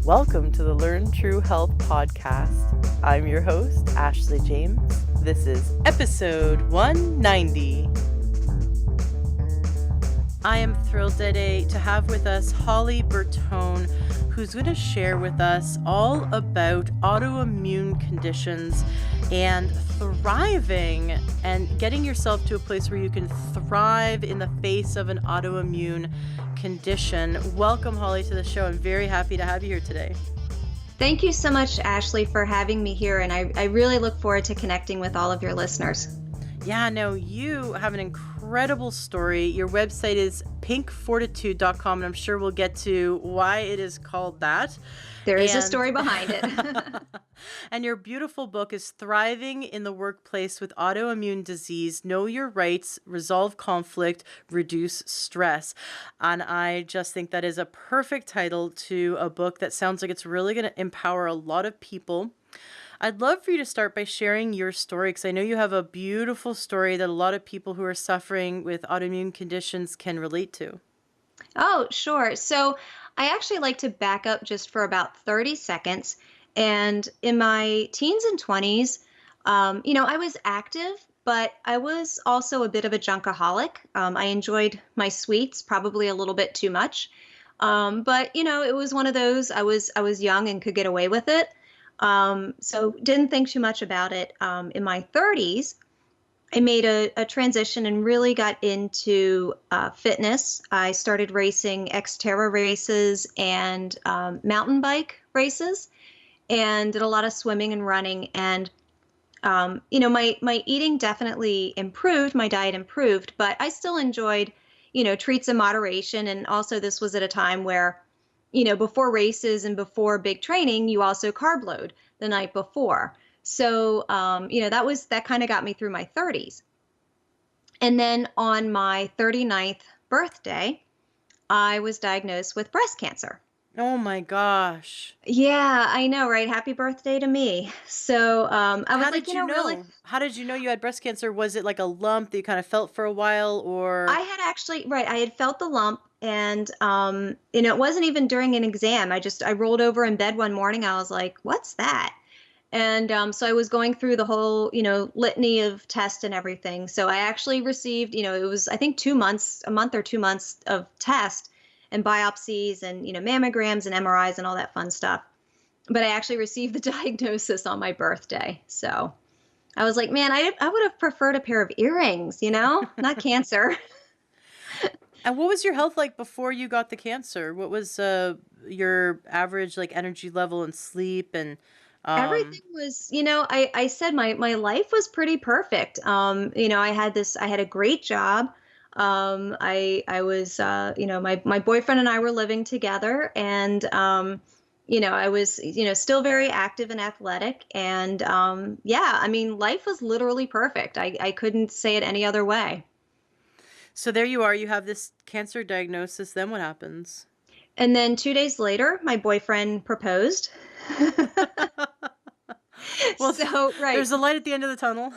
Welcome to the Learn True Health podcast. I'm your host, Ashley James. This is episode 190. I am thrilled today to have with us Holly Bertone, who's going to share with us all about autoimmune conditions and thriving and getting yourself to a place where you can thrive in the face of an autoimmune condition. Welcome, Holly, to the show. I'm very happy to have you here today. Thank you so much, Ashley, for having me here, and I really look forward to connecting with all of your listeners. Yeah, no, you have an incredible story. Your website is pinkfortitude.com, and I'm sure we'll get to why it is called that. There is a story behind it. And your beautiful book is Thriving in the Workplace with Autoimmune Disease, Know Your Rights, Resolve Conflict, Reduce Stress. And I just think that is a perfect title to a book that sounds like it's really going to empower a lot of people. I'd love for you to start by sharing your story, because I know you have a beautiful story that a lot of people who are suffering with autoimmune conditions can relate to. Oh, sure. So I actually like to back up just for about 30 seconds. And in my teens and 20s, I was active, but I was also a bit of a junkaholic. I enjoyed my sweets, probably a little bit too much. But it was one of those, I was young and could get away with it. So didn't think too much about it. In my 30s, I made a transition and really got into fitness. I started racing Xterra races and mountain bike races, and did a lot of swimming and running. And my eating definitely improved, my diet improved, but I still enjoyed treats in moderation. And also, this was at a time where before races and before big training, you also carb load the night before. So, that kind of got me through my 30s. And then on my 39th birthday, I was diagnosed with breast cancer. Oh my gosh. Yeah, I know, right? Happy birthday to me. So, I was How like, did you know? really. How did you know you had breast cancer? Was it like a lump that you kind of felt for a while, or? I had actually, right, I had felt the lump, and it wasn't even during an exam. I rolled over in bed one morning. I was like, what's that? And so I was going through the whole, litany of tests and everything. So I actually received, it was, I think, a month or 2 months of test and biopsies and, mammograms and MRIs and all that fun stuff. But I actually received the diagnosis on my birthday. So I was like, man, I would have preferred a pair of earrings, not cancer. And what was your health like before you got the cancer? What was your average energy level and sleep and Everything was, I said my life was pretty perfect. I had a great job. I was, my boyfriend and I were living together, and, I was, still very active and athletic. And, life was literally perfect. I couldn't say it any other way. So there you are, you have this cancer diagnosis, then what happens? And then 2 days later, my boyfriend proposed. Well, so, right. There's a light at the end of the tunnel.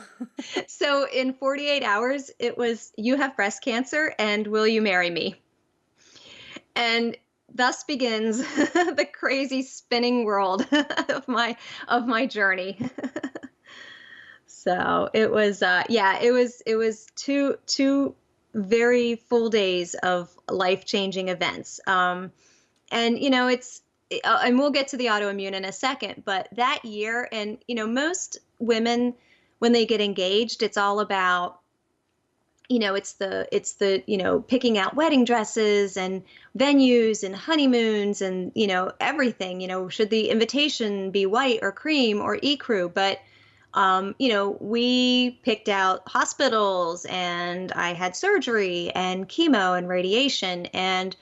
So in 48 hours, it was, you have breast cancer and will you marry me? And thus begins the crazy spinning world of my journey. So it was, it was two very full days of life-changing events. And we'll get to the autoimmune in a second, but that year, and, most women, when they get engaged, it's all about, it's the picking out wedding dresses and venues and honeymoons and, everything, should the invitation be white or cream or ecru? But, we picked out hospitals, and I had surgery and chemo and radiation, and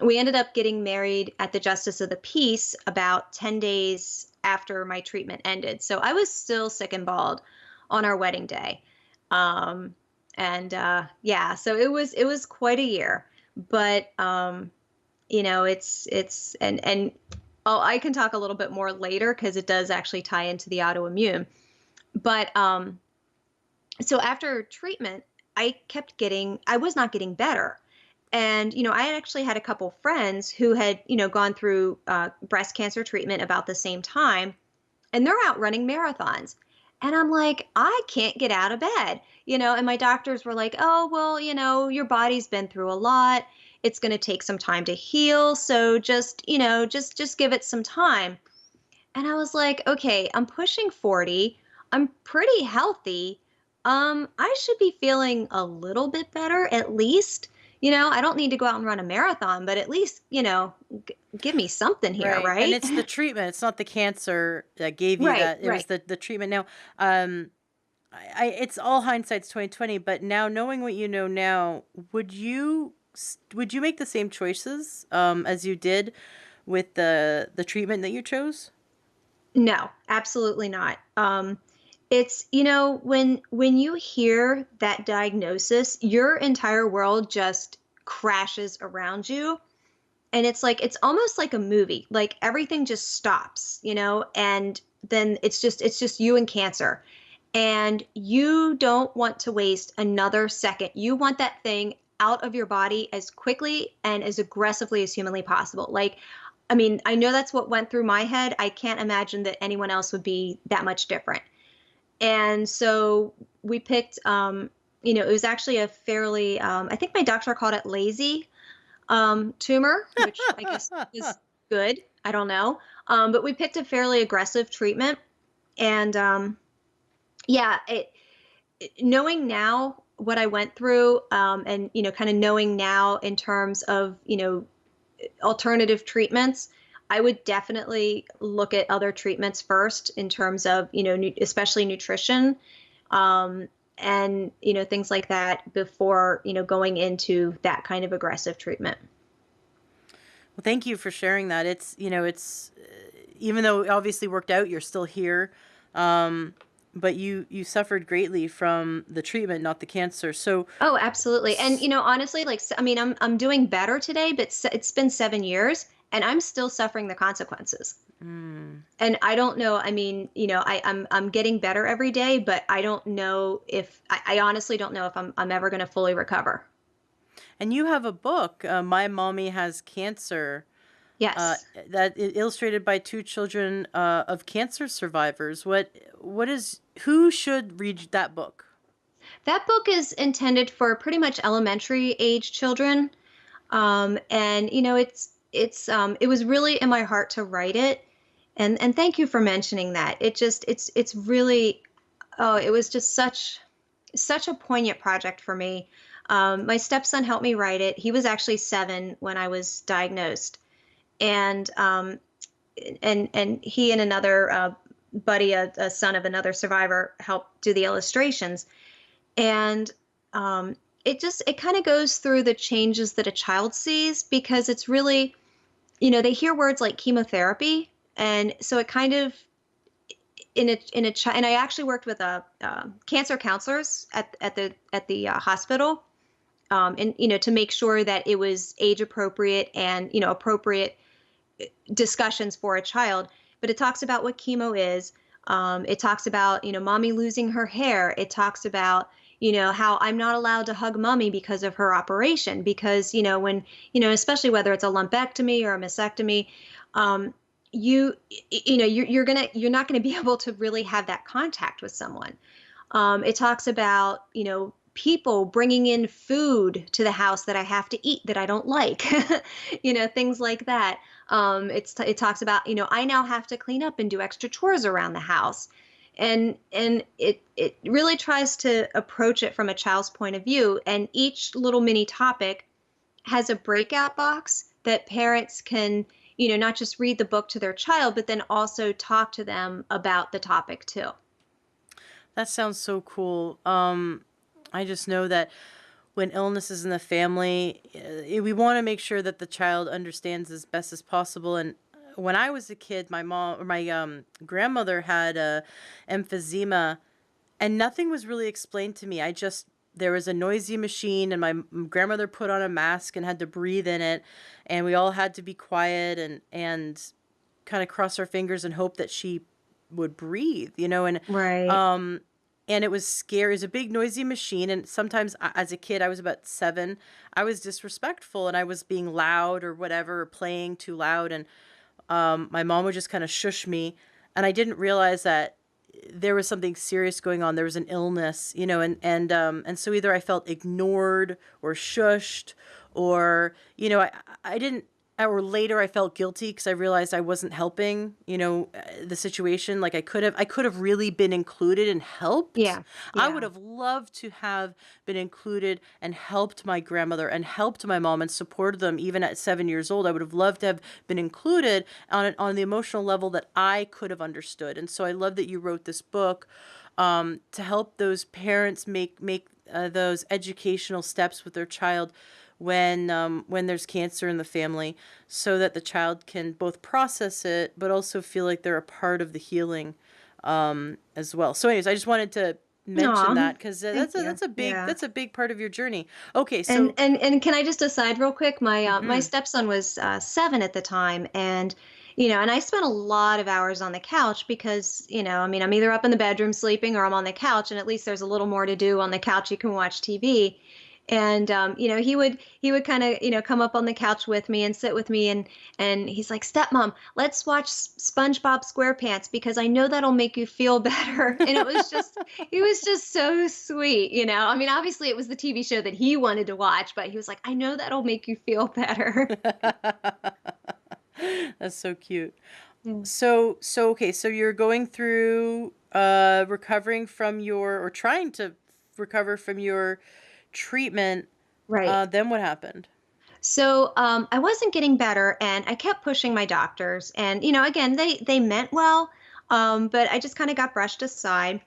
we ended up getting married at the Justice of the Peace about 10 days after my treatment ended. So I was still sick and bald on our wedding day. So it was quite a year, but, I can talk a little bit more later, because it does actually tie into the autoimmune. But, so after treatment, I was not getting better. And, I had actually had a couple friends who had, gone through breast cancer treatment about the same time, and they're out running marathons. And I'm like, I can't get out of bed, and my doctors were like, oh, well, your body's been through a lot. It's going to take some time to heal. So just give it some time. And I was like, okay, I'm pushing 40. I'm pretty healthy. I should be feeling a little bit better at least. I don't need to go out and run a marathon, but at least, give me something here, Right, and right? it's the treatment, it's not the cancer that gave you Right, that, it was right. the treatment. Now, I it's all hindsight's 2020, but now knowing what you know now, would you make the same choices, as you did with the treatment that you chose? No, absolutely not. It's, when you hear that diagnosis, your entire world just crashes around you. And it's almost like a movie. Like everything just stops, and then it's just you and cancer. And you don't want to waste another second. You want that thing out of your body as quickly and as aggressively as humanly possible. Like, I mean, I know that's what went through my head. I can't imagine that anyone else would be that much different. And so we picked, it was actually a fairly, I think my doctor called it lazy tumor, which I guess is good. I don't know. But we picked a fairly aggressive treatment. And yeah, knowing now what I went through, and, kind of knowing now in terms of, alternative treatments, I would definitely look at other treatments first in terms of, especially nutrition, um, and, things like that before, going into that kind of aggressive treatment. Well, thank you for sharing that. It's even though it obviously worked out, you're still here. Um, but you suffered greatly from the treatment, not the cancer. So, Oh, absolutely. And s- honestly, like I mean, I'm doing better today, but it's been 7 years, and I'm still suffering the consequences. mm. And I don't know. I mean, I'm getting better every day, but I don't know if I honestly don't know if I'm ever going to fully recover. And you have a book, My Mommy Has Cancer, uh, Yes. illustrated by two children of cancer survivors. What is who should read that book? That book is intended for pretty much elementary age children. And it was really in my heart to write it. And thank you for mentioning that. It's really, oh, it was just such a poignant project for me. My stepson helped me write it. He was actually 7 when I was diagnosed, and he and another buddy, a son of another survivor, helped do the illustrations. And it kind of goes through the changes that a child sees, because it's really, they hear words like chemotherapy, and so it kind of and I actually worked with a cancer counselors at the hospital, and to make sure that it was age appropriate and appropriate discussions for a child. But it talks about what chemo is. It talks about mommy losing her hair. It talks about how I'm not allowed to hug mommy because of her operation, because when especially whether it's a lumpectomy or a mastectomy, um, you're not gonna be able to really have that contact with someone. It talks about people bringing in food to the house that I have to eat that I don't like, things like that. It talks about I now have to clean up and do extra chores around the house, and it really tries to approach it from a child's point of view. And each little mini topic has a breakout box that parents can not just read the book to their child, but then also talk to them about the topic too. That sounds so cool. I just know that when illness is in the family, we want to make sure that the child understands as best as possible. And when I was a kid, my mom or my grandmother had emphysema, and nothing was really explained to me. There was a noisy machine, and grandmother put on a mask and had to breathe in it, and we all had to be quiet and kind of cross our fingers and hope that she would breathe, and Right. um and it was scary. It was a big noisy machine, and sometimes as a kid, I was about 7, I was disrespectful and I was being loud or whatever, or playing too loud, and my mom would just kind of shush me, and I didn't realize that there was something serious going on. There was an illness, and so either I felt ignored or shushed, or I didn't. Or later, I felt guilty because I realized I wasn't helping, the situation. Like I could have really been included and helped. Yeah. I would Yeah. have loved to have been included and helped my grandmother and helped my mom and supported them even at 7 years old. I would have loved to have been included on the emotional level that I could have understood. And so I love that you wrote this book, to help those parents make those educational steps with their child when there's cancer in the family, so that the child can both process it but also feel like they're a part of the healing, as well. So, anyways, I just wanted to mention Aw, that because thank that's a you. that's a big Yeah. that's a big part of your journey. Okay, And so and can I just aside real quick? My mhm. stepson was 7 at the time, and and I spent a lot of hours on the couch because I mean, I'm either up in the bedroom sleeping or I'm on the couch, and at least there's a little more to do on the couch. You can watch TV, and he would kind of come up on the couch with me and sit with me, and he's like, "Stepmom, let's watch SpongeBob SquarePants because I know that'll make you feel better." And it was just so sweet. I mean, obviously it was the TV show that he wanted to watch, but he was like, "I know that'll make you feel better." That's so cute. Yeah. So okay, so you're going through recovering from your, or trying to recover from your treatment. Right. Then what happened? So I wasn't getting better, and I kept pushing my doctors, and again, they meant well, but I just kind of got brushed aside.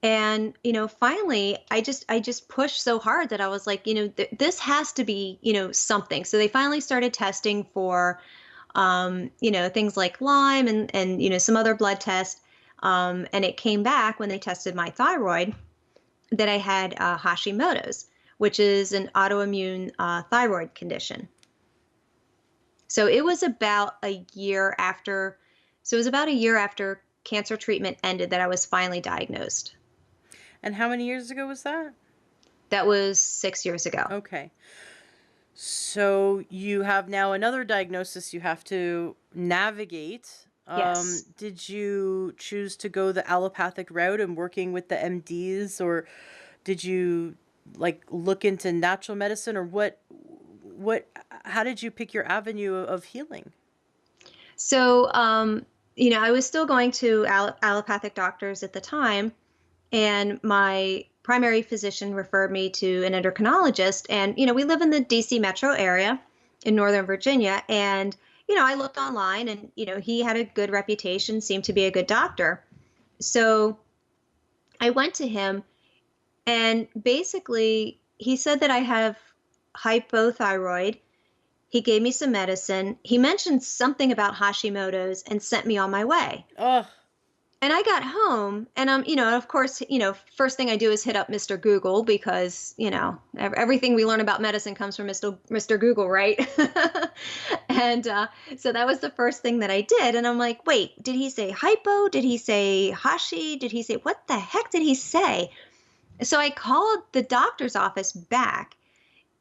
And finally, I just pushed so hard that I was like, this has to be something. So they finally started testing for things like Lyme and some other blood tests. And it came back when they tested my thyroid that I had Hashimoto's, which is an autoimmune thyroid condition. So it was about a year after. So it was about a year after cancer treatment ended that I was finally diagnosed. And how many years ago was that? That was 6 years ago. Okay. So you have now another diagnosis you have to navigate. Yes. Did you choose to go the allopathic route and working with the MDs, or did you like look into natural medicine, or what how did you pick your avenue of healing? So, I was still going to allopathic doctors at the time, and my primary physician referred me to an endocrinologist. And, we live in the DC metro area in Northern Virginia. And, I looked online, and, he had a good reputation, seemed to be a good doctor. So I went to him, and basically, he said that I have hypothyroid. He gave me some medicine. He mentioned something about Hashimoto's and sent me on my way. Oh, And I got home, and of course, first thing I do is hit up Mr. Google because, everything we learn about medicine comes from Mr. Google, right? And so that was the first thing that I did. And I'm like, wait, did he say hypo? Did he say Hashi? Did he say, what the heck did he say? So I called the doctor's office back,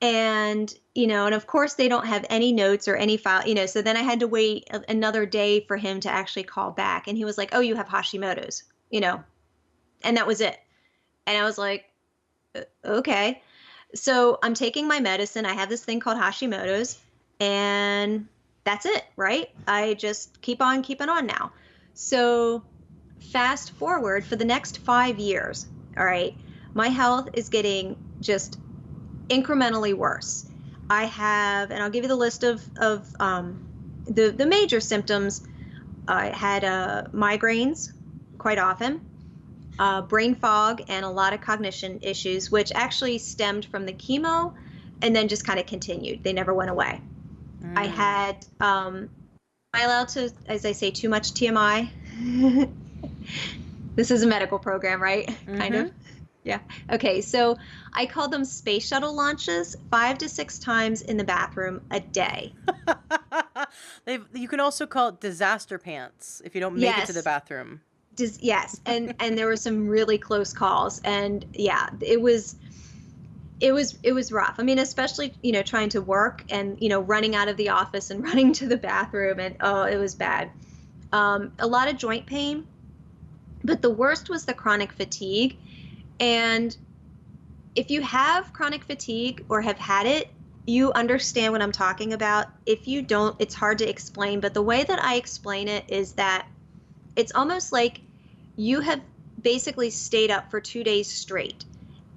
and of course they don't have any notes or any file, so then I had to wait another day for him to actually call back, and he was like, "Oh, you have Hashimoto's," and that was it. And I was like, Okay." So I'm taking my medicine. I have this thing called Hashimoto's, and that's it, right? I just keep on keeping on now. So fast forward for the next 5 years, all right, my health is getting just incrementally worse. I have, and I'll give you the list of the major symptoms. I had migraines quite often, brain fog, and a lot of cognition issues, which actually stemmed from the chemo and then just kind of continued. They never went away. I mm, had, am I allowed to, as I say, too much TMI? This is a medical program, right? Kind mm-hmm. of. Yeah. Okay. So I call them space shuttle launches 5 to 6 times in the bathroom a day. You can also call it disaster pants if you don't make it to the Yes. bathroom. Yes, and there were some really close calls, and yeah, it was rough. I mean, especially, trying to work and, running out of the office and running to the bathroom, and oh, it was bad. A lot of joint pain, but the worst was the chronic fatigue. And if you have chronic fatigue or have had it, you understand what I'm talking about. If you don't, it's hard to explain, but the way that I explain it is that it's almost like you have basically stayed up for 2 days straight,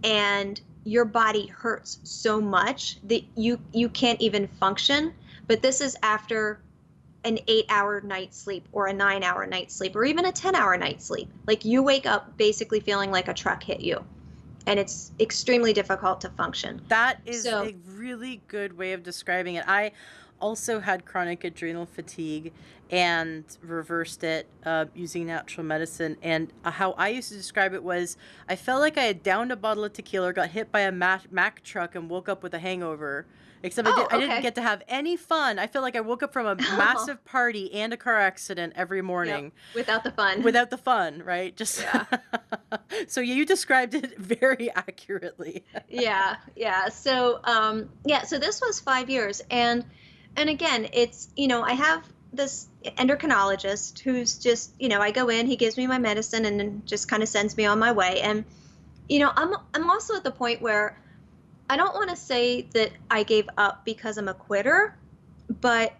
and your body hurts so much that you can't even function. But this is after an 8-hour night sleep or a 9-hour night sleep or even a 10-hour night sleep. Like, you wake up basically feeling like a truck hit you, and it's extremely difficult to function. That is So, a really good way of describing it. I also had chronic adrenal fatigue and reversed it using natural medicine. And how I used to describe it was I felt like I had downed a bottle of tequila, or got hit by a Mack truck, and woke up with a hangover. Except oh, I didn't okay. get to have any fun. I feel like I woke up from a massive party and a car accident every Yep. morning Without the fun. without the fun, right? Just Yeah. so yeah, you described it very accurately. Yeah, yeah. So, yeah, so this was 5 years. And again, it's, I have this endocrinologist who's just, I go in, he gives me my medicine and then just kind of sends me on my way. And, I'm also at the point where I don't want to say that I gave up because I'm a quitter, but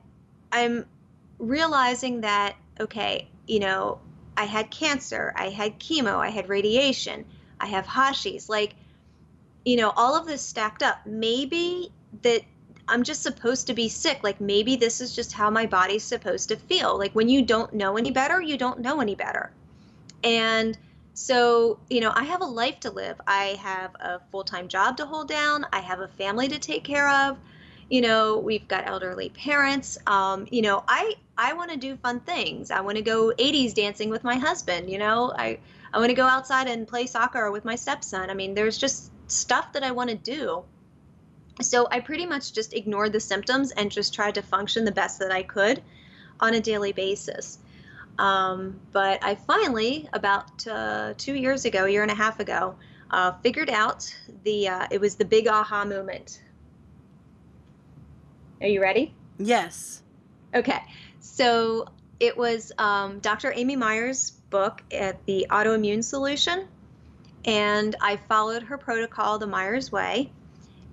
I'm realizing that, okay, I had cancer, I had chemo, I had radiation, I have Hashis. Like, all of this stacked up. Maybe that I'm just supposed to be sick. Like, maybe this is just how my body's supposed to feel. Like, when you don't know any better, you don't know any better. And so, I have a life to live. I have a full-time job to hold down. I have a family to take care of. We've got elderly parents. I want to do fun things. I want to go 80s dancing with my husband. I want to go outside and play soccer with my stepson. I mean, there's just stuff that I want to do. So I pretty much just ignored the symptoms and just tried to function the best that I could on a daily basis. But I finally, about 2 years ago, a year and a half ago, figured out it was the big aha moment. Are you ready? Yes. Okay. So it was Dr. Amy Meyer's book, The Autoimmune Solution. And I followed her protocol, the Myers way.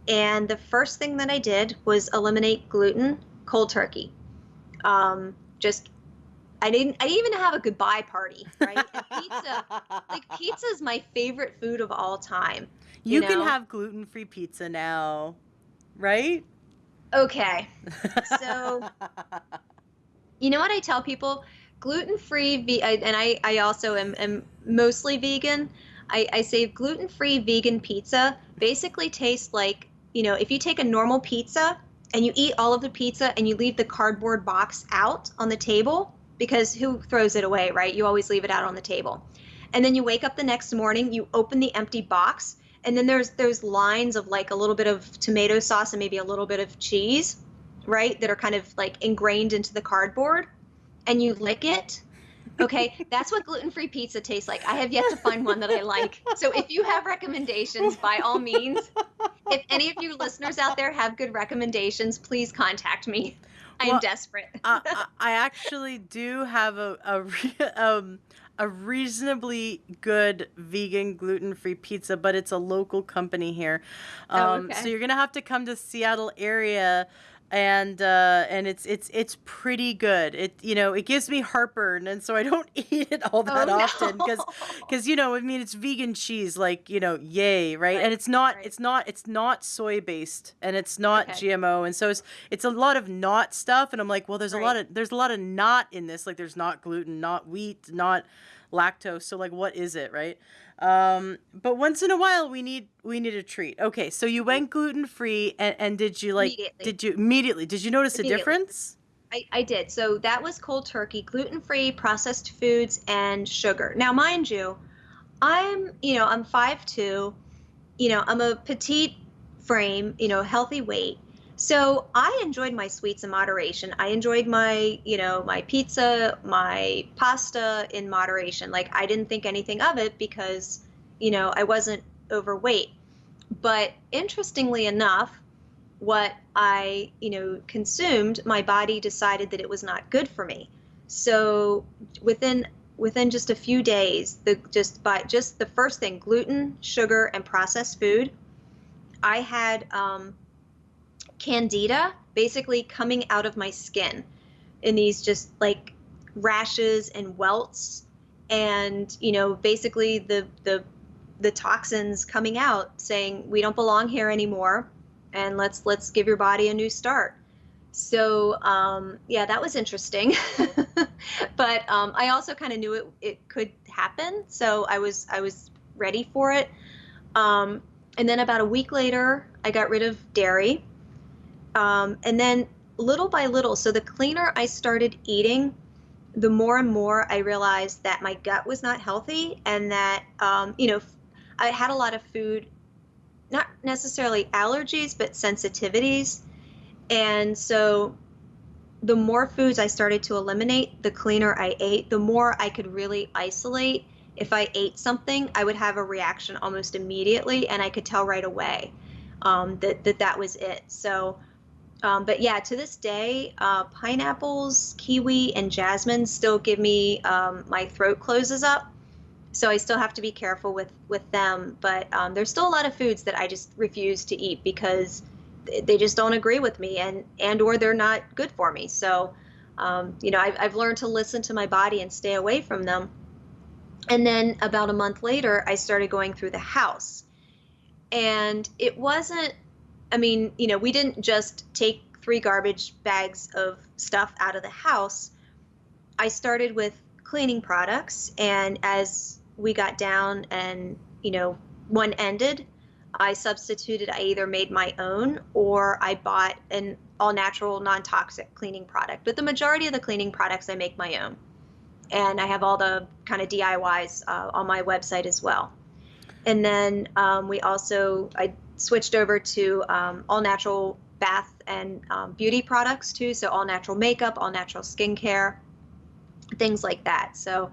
And the first thing that I did was eliminate gluten cold turkey. Just I didn't even have a goodbye party, right? And pizza, like, pizza is my favorite food of all time, you You can know? have gluten-free pizza now, right? Okay. So, you know what I tell people? Gluten-free, and I also am mostly vegan. I say gluten-free vegan pizza basically tastes like, if you take a normal pizza and you eat all of the pizza and you leave the cardboard box out on the table, because who throws it away, right? You always leave it out on the table. And then you wake up the next morning, you open the empty box, and then there's lines of like a little bit of tomato sauce and maybe a little bit of cheese, right? That are kind of like ingrained into the cardboard, and you lick it. Okay, that's what gluten-free pizza tastes like. I have yet to find one that I like. So if you have recommendations, by all means, if any of you listeners out there have good recommendations, please contact me. I am Well, desperate. I actually do have a reasonably good vegan gluten-free pizza, but it's a local company here. Oh, So okay. you're gonna have to come to Seattle area, and it's pretty good. It gives me heartburn, and so I don't eat it all Oh that often because no. I mean, it's vegan cheese, like, yay, right? And Right, it's not right. it's not it's not soy based, and it's not Okay, GMO, and so it's a lot of not stuff, and I'm like, well, right. there's a lot of not in this. Like, there's not gluten, not wheat, not lactose. So, like, what is it, right? But once in a while we need a treat. Okay, so you went gluten free, and Immediately, did you notice a immediately. difference? I did. So that was cold turkey, gluten-free, processed foods, and sugar. Now, mind you, I'm 5'2", I'm a petite frame, healthy weight. So I enjoyed my sweets in moderation. I enjoyed my, my pizza, my pasta in moderation. Like I didn't think anything of it because, I wasn't overweight. But interestingly enough, what I, consumed, my body decided that it was not good for me. So within within just a few days, just the first thing, gluten, sugar, and processed food, I had candida basically coming out of my skin in these just like rashes and welts, and basically the toxins coming out saying we don't belong here anymore, and let's give your body a new start. So yeah, that was interesting. But I also kind of knew it could happen, so I was ready for it. um, and then about a week later I got rid of dairy. And then little by little, so the cleaner I started eating, the more and more I realized that my gut was not healthy, and that, I had a lot of food, not necessarily allergies, but sensitivities. And so the more foods I started to eliminate, the cleaner I ate, the more I could really isolate. If I ate something, I would have a reaction almost immediately, and I could tell right away that was it. So but yeah, to this day, pineapples, kiwi, and jasmine still give me, my throat closes up. So I still have to be careful with them. But there's still a lot of foods that I just refuse to eat because they just don't agree with me, and or they're not good for me. So I've learned to listen to my body and stay away from them. And then about a month later, I started going through the house, and it wasn't, I mean, we didn't just take 3 garbage bags of stuff out of the house. I started with cleaning products, and as we got down and, one ended, I substituted, I either made my own or I bought an all natural, non toxic cleaning product. But the majority of the cleaning products I make my own. And I have all the kind of DIYs on my website as well. And then I switched over to all natural bath and beauty products too. So all natural makeup, all natural skincare, things like that. So,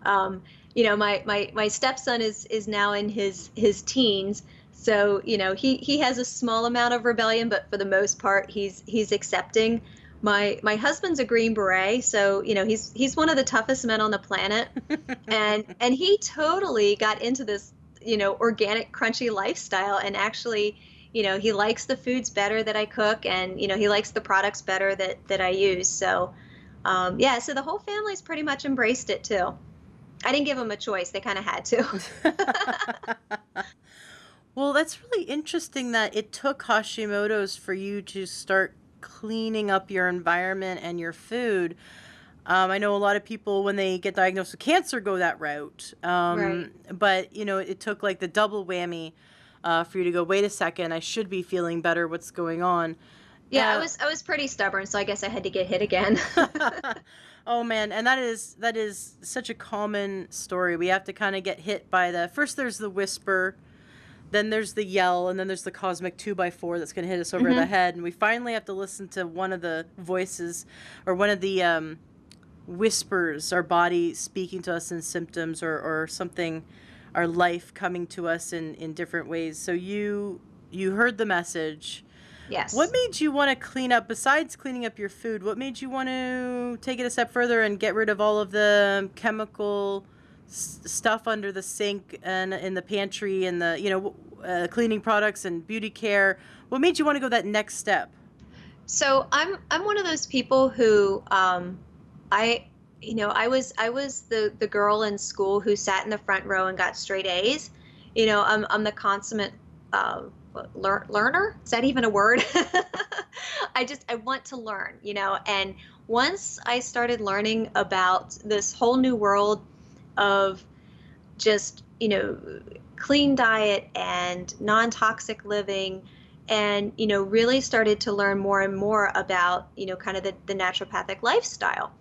my stepson is now in his teens. So, he has a small amount of rebellion, but for the most part, he's accepting. My husband's a Green Beret, so he's one of the toughest men on the planet, and he totally got into this organic, crunchy lifestyle. And actually, he likes the foods better that I cook, and he likes the products better that I use. So yeah, so the whole family's pretty much embraced it too. I didn't give them a choice; they kind of had to. Well, that's really interesting that it took Hashimoto's for you to start cleaning up your environment and your food. I know a lot of people, when they get diagnosed with cancer, go that route. Right. But, it took like the double whammy for you to go, wait a second, I should be feeling better. What's going on? Yeah, I was pretty stubborn, so I guess I had to get hit again. Oh man, and that is such a common story. We have to kind of get hit by first there's the whisper, then there's the yell, and then there's the cosmic 2x4 that's going to hit us over the Hmm. head, and we finally have to listen to one of the voices, or one of the whispers, our body speaking to us in symptoms, or something, our life coming to us in different ways. So you heard the message. What Yes. made you want to clean up, besides cleaning up your food? What made you want to take it a step further and get rid of all of the chemical stuff under the sink and in the pantry, and the cleaning products and beauty care? What made you want to go that next step? So I'm one of those people who I I was the girl in school who sat in the front row and got straight A's. I'm the consummate learner. Is that even a word? I want to learn, and once I started learning about this whole new world of just, clean diet and non-toxic living, and, really started to learn more and more about, kind of the naturopathic lifestyle.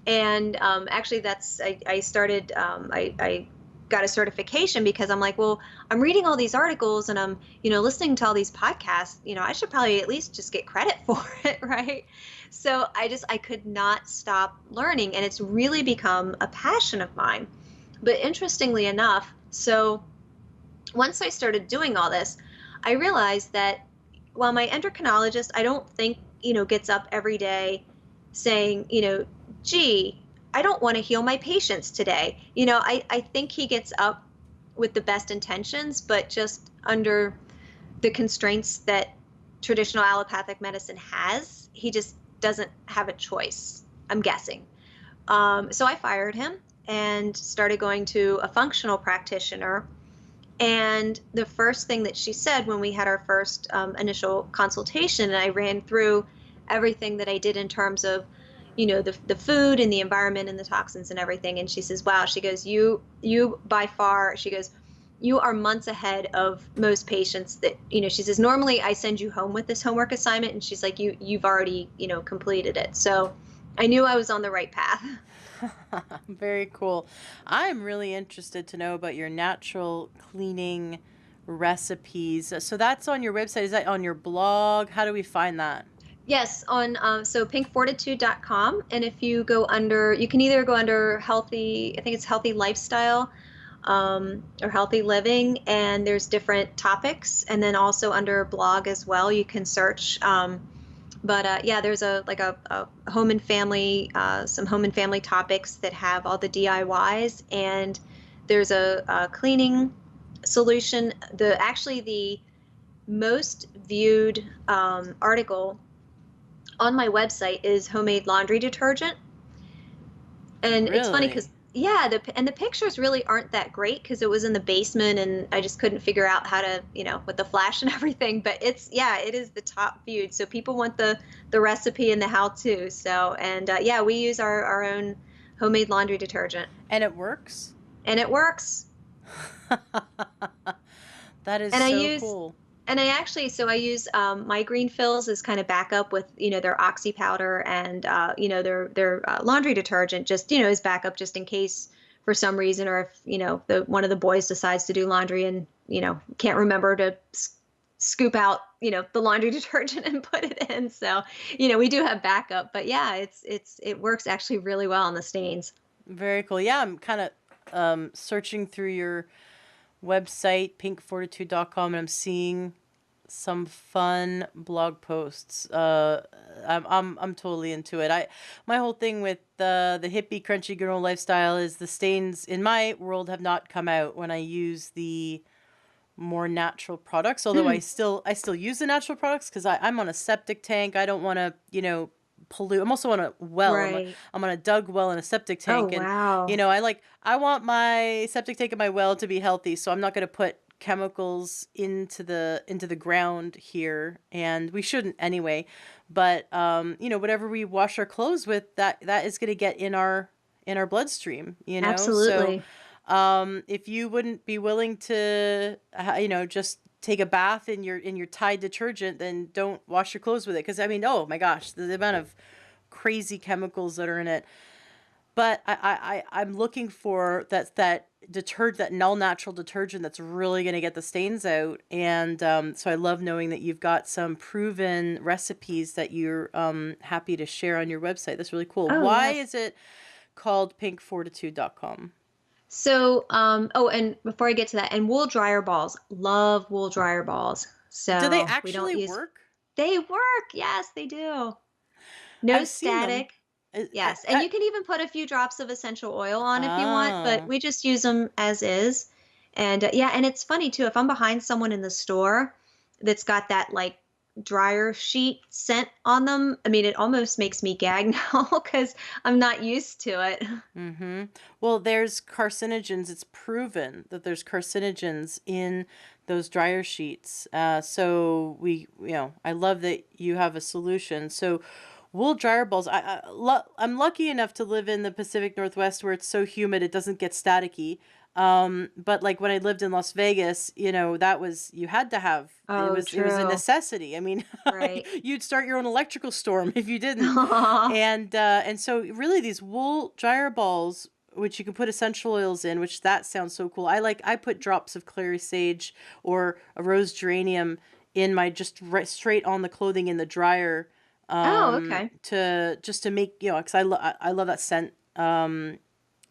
And actually, I started. I got a certification because I'm like, well, I'm reading all these articles and I'm, listening to all these podcasts, I should probably at least just get credit for it, right? So I could not stop learning, and it's really become a passion of mine. But interestingly enough, so once I started doing all this, I realized that while my endocrinologist, I don't think, gets up every day saying, gee, I don't want to heal my patients today. I think he gets up with the best intentions, but just under the constraints that traditional allopathic medicine has, he just doesn't have a choice, I'm guessing. So I fired him and started going to a functional practitioner. And the first thing that she said when we had our first initial consultation, and I ran through everything that I did in terms of, the food and the environment and the toxins and everything. And she says, wow, she goes, you by far, she goes, you are months ahead of most patients that, she says, normally I send you home with this homework assignment. And she's like, you've already, completed it. So I knew I was on the right path. Very cool. I'm really interested to know about your natural cleaning recipes. So that's on your website. Is that on your blog? How do we find that? Yes, on so pinkfortitude.com. And if you go under, you can either go under healthy, I think it's healthy lifestyle, or healthy living, and there's different topics. And then also under blog as well, you can search. But yeah, there's a home and family, some home and family topics that have all the DIYs, and there's a cleaning solution. The most viewed article on my website is homemade laundry detergent. And it's funny Really? because, yeah, the pictures really aren't that great because it was in the basement and I just couldn't figure out how to, with the flash and everything. But yeah, it is the top viewed. So people want the recipe and the how to. So, and yeah, we use our own homemade laundry detergent, And it works? and it works. That is And I so use cool. And I use my green fills as kind of backup with, their oxy powder and, their laundry detergent just, as backup just in case for some reason, or if, one of the boys decides to do laundry and, can't remember to scoop out, the laundry detergent and put it in. So, we do have backup, but yeah, it works actually really well on the stains. Very cool. Yeah, I'm kind of searching through your website, pinkfortitude.com, and I'm seeing some fun blog posts. I'm totally into it. My whole thing with the hippie crunchy granola lifestyle is the stains in my world have not come out when I use the more natural products. Although Mm, I still use the natural products because I'm on a septic tank. I don't want to pollute. I'm also on a well. right. I'm on a dug well in a septic Oh, tank, and wow. I want my septic tank and my well to be healthy. So I'm not going to put chemicals into the ground here, and we shouldn't anyway. But whatever we wash our clothes with, that is going to get in our bloodstream. So Absolutely. if you wouldn't be willing to just take a bath in your Tide detergent, then don't wash your clothes with it, because I mean, oh my gosh, the amount of crazy chemicals that are in it. But I'm looking for that all natural detergent that's really going to get the stains out. And so I love knowing that you've got some proven recipes that you're happy to share on your website. That's really cool. Oh, Why yes. is it called pinkfortitude.com? So, oh, and before I get to that, and wool dryer balls, love wool dryer balls. Do they So we don't actually use, work? they work. Yes, they do. No I've seen them. static. Yes. And you can even put a few drops of essential oil on if you want, but Ah, we just use them as is. And yeah, and it's funny too, if I'm behind someone in the store that's got that like dryer sheet scent on them, I mean, it almost makes me gag now because I'm not used to it. mm-hmm. Well, there's carcinogens. It's proven that there's carcinogens in those dryer sheets. So I love that you have a solution. So wool dryer balls. I'm lucky enough to live in the Pacific Northwest where it's so humid it doesn't get staticky. But like when I lived in Las Vegas, that was you had to have Oh, it was a true. necessity. I mean, Right. you'd start your own electrical storm if you didn't. And so really these wool dryer balls which you can put essential oils in, which that sounds so cool. I put drops of clary sage or a rose geranium in my just right, straight on the clothing in the dryer, Oh, okay. to just to make, because I love that scent, and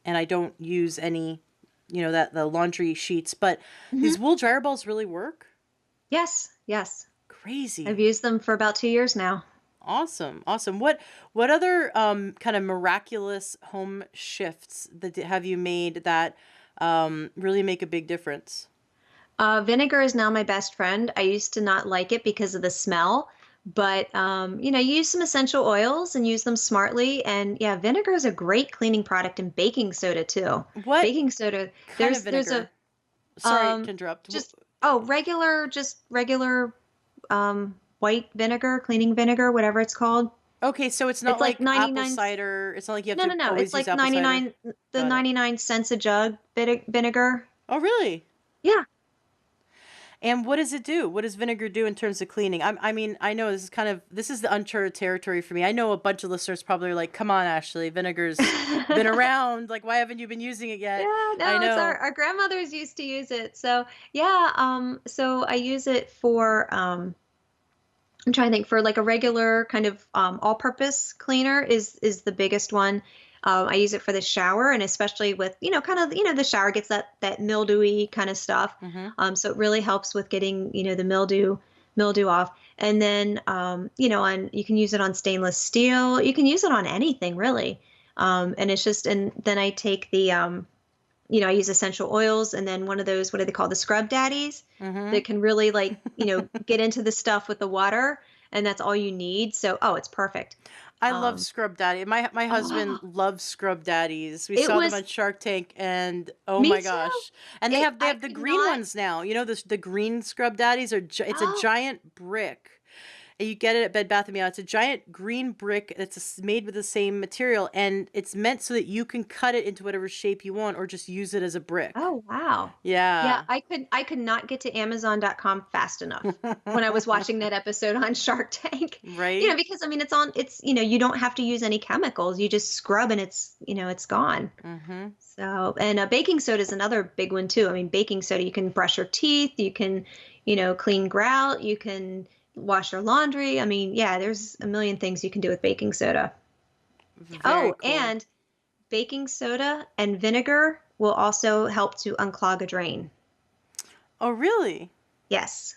I don't use any, that the laundry sheets, but these Hmm. wool dryer balls really work. Yes, yes. I've Crazy. used them for about 2 years now. Awesome. Awesome. What other kind of miraculous home shifts have you made that really make a big difference? Vinegar is now my best friend. I used to not like it because of the smell, but use some essential oils and use them smartly. And yeah, vinegar is a great cleaning product, and baking soda too. What Baking soda, kind of there's a vinegar? Sorry to um interrupt. just oh regular white vinegar, cleaning vinegar, whatever it's called. Okay, so it's not It's like like apple 99. cider. It's not like you have No, no, to no. It's always use like apple cider. 99, the Got it. 99 cents a jug vinegar. Oh, really? Yeah. And what does it do? What does vinegar do in terms of cleaning? I mean, I know this is the uncharted territory for me. I know a bunch of listeners probably are like, "Come on, Ashley, vinegar's been around. Like, why haven't you been using it yet?" Yeah, I no, it's our, know. our grandmothers used to use it. So yeah, so I use it for I'm trying to think, for like a regular kind of all-purpose cleaner is the biggest one. I use it for the shower, and especially with, kind of, the shower gets that mildewy kind of stuff. Mm-hmm. So it really helps with getting, the mildew off. And then, on you can use it on stainless steel. You can use it on anything really. And it's just, and then I take I use essential oils, and then one of those, what do they call, the scrub daddies, Mm-hmm. that can really, like, get into the stuff with the water, and that's all you need. So, oh, it's perfect. I love Um, Scrub Daddy. My husband oh, loves Scrub Daddies. We it saw them was on Shark Tank, and oh me my too. gosh! And they It have they I have the could green not. ones now. The green Scrub Daddies it's a Oh, giant brick. And you get it at Bed Bath & Beyond. It's a giant green brick that's made with the same material, and it's meant so that you can cut it into whatever shape you want, or just use it as a brick. oh, wow. Yeah, Yeah. I could not get to Amazon.com fast enough when I was watching that episode on Shark Tank. Right? Because I mean you don't have to use any chemicals. You just scrub, and it's gone. Mm-hmm. So, and baking soda is another big one too. I mean, baking soda, you can brush your teeth, you can, clean grout, you can wash your laundry. I mean, yeah, there's a million things you can do with baking soda. Very Oh, cool. and baking soda and vinegar will also help to unclog a drain. Oh, really? Yes.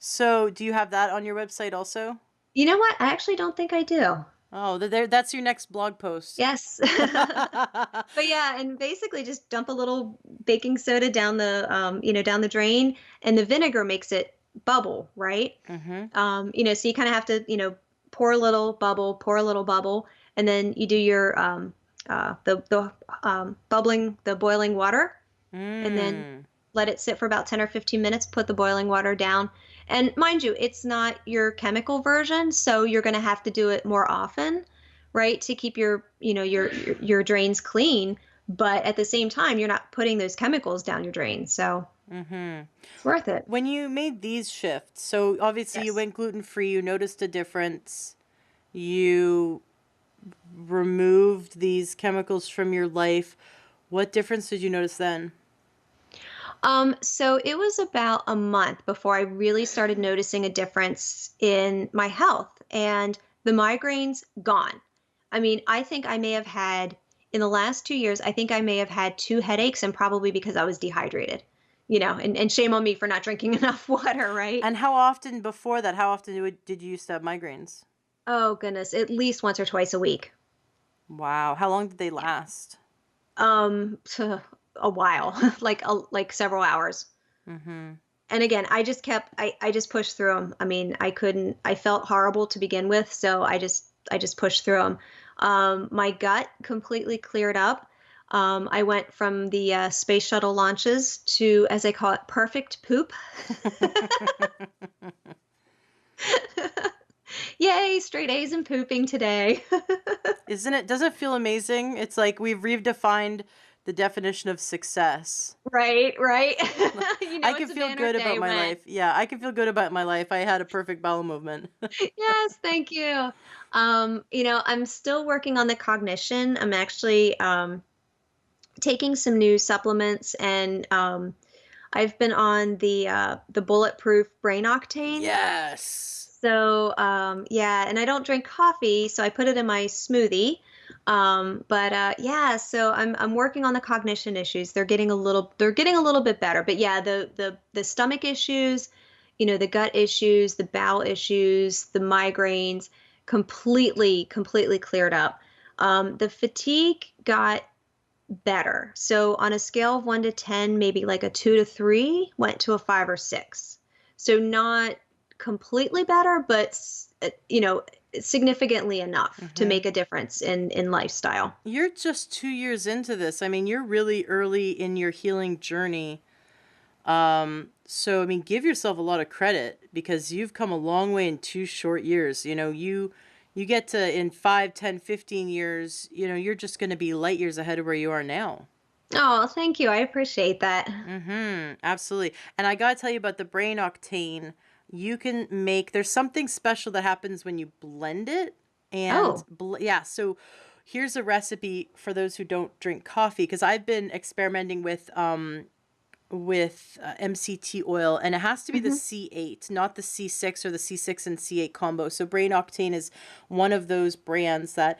So, do you have that on your website also? You know what? I actually don't think I do. Oh, that's your next blog post. Yes. But yeah, and basically just dump a little baking soda down the drain, and the vinegar makes it bubble, right? Mm-hmm. So you kind of have to, pour a little bubble, and then you do your the boiling water, and then Mm. let it sit for about 10 or 15 minutes, put the boiling water down. And mind you, it's not your chemical version, so you're going to have to do it more often, right? To keep your drains clean, but at the same time, you're not putting those chemicals down your drain. So Mm-hmm. it's worth it. When you made these shifts, so obviously you Yes. went gluten free, you noticed a difference, you removed these chemicals from your life. What difference did you notice then? So it was about a month before I really started noticing a difference in my health, and the migraines gone. I mean, I think I may have had, in the last 2 years, I think I may have had two headaches, and probably because I was dehydrated, and shame on me for not drinking enough water, right? And how often before that, how often did you used to have migraines? Oh goodness, at least once or twice a week. Wow. How long did they Yeah. last? A while, like several hours. Mm-hmm. And again, I just pushed through them. I mean, I felt horrible to begin with, so I just pushed through them. My gut completely cleared up. I went from the space shuttle launches to, as I call it, perfect poop. Yay, straight A's and pooping today. Doesn't it feel amazing? It's like we've redefined the definition of success. Right, right. I can It's a feel banner good about day my when. life. Yeah, I can feel good about my life. I had a perfect bowel movement. Yes, thank you. I'm still working on the cognition. I'm actually taking some new supplements, and I've been on the bulletproof brain octane. Yes. So yeah, and I don't drink coffee, so I put it in my smoothie. But yeah, so I'm working on the cognition issues. They're getting a little bit better. But yeah, the stomach issues, the gut issues, the bowel issues, the migraines, completely cleared up. The fatigue got better. So on a scale of 1 to 10, maybe like a 2 to 3, went to a 5 or 6. So not completely better, but significantly enough to Hmm. make a difference in lifestyle. You're just 2 years into this. I mean, you're really early in your healing journey. So I mean, give yourself a lot of credit because you've come a long way in 2 short years. You get to in 5, 10, 15 years, you're just going to be light years ahead of where you are now. Oh, thank you. I appreciate that. Mm-hmm. Absolutely. And I gotta tell you about the brain octane. There's something special that happens when you blend it. And Oh, yeah, so here's a recipe for those who don't drink coffee, because I've been experimenting with MCT oil, and it has to be the hmm, C8, not the C6 or the C6 and C8 combo. So Brain Octane is one of those brands that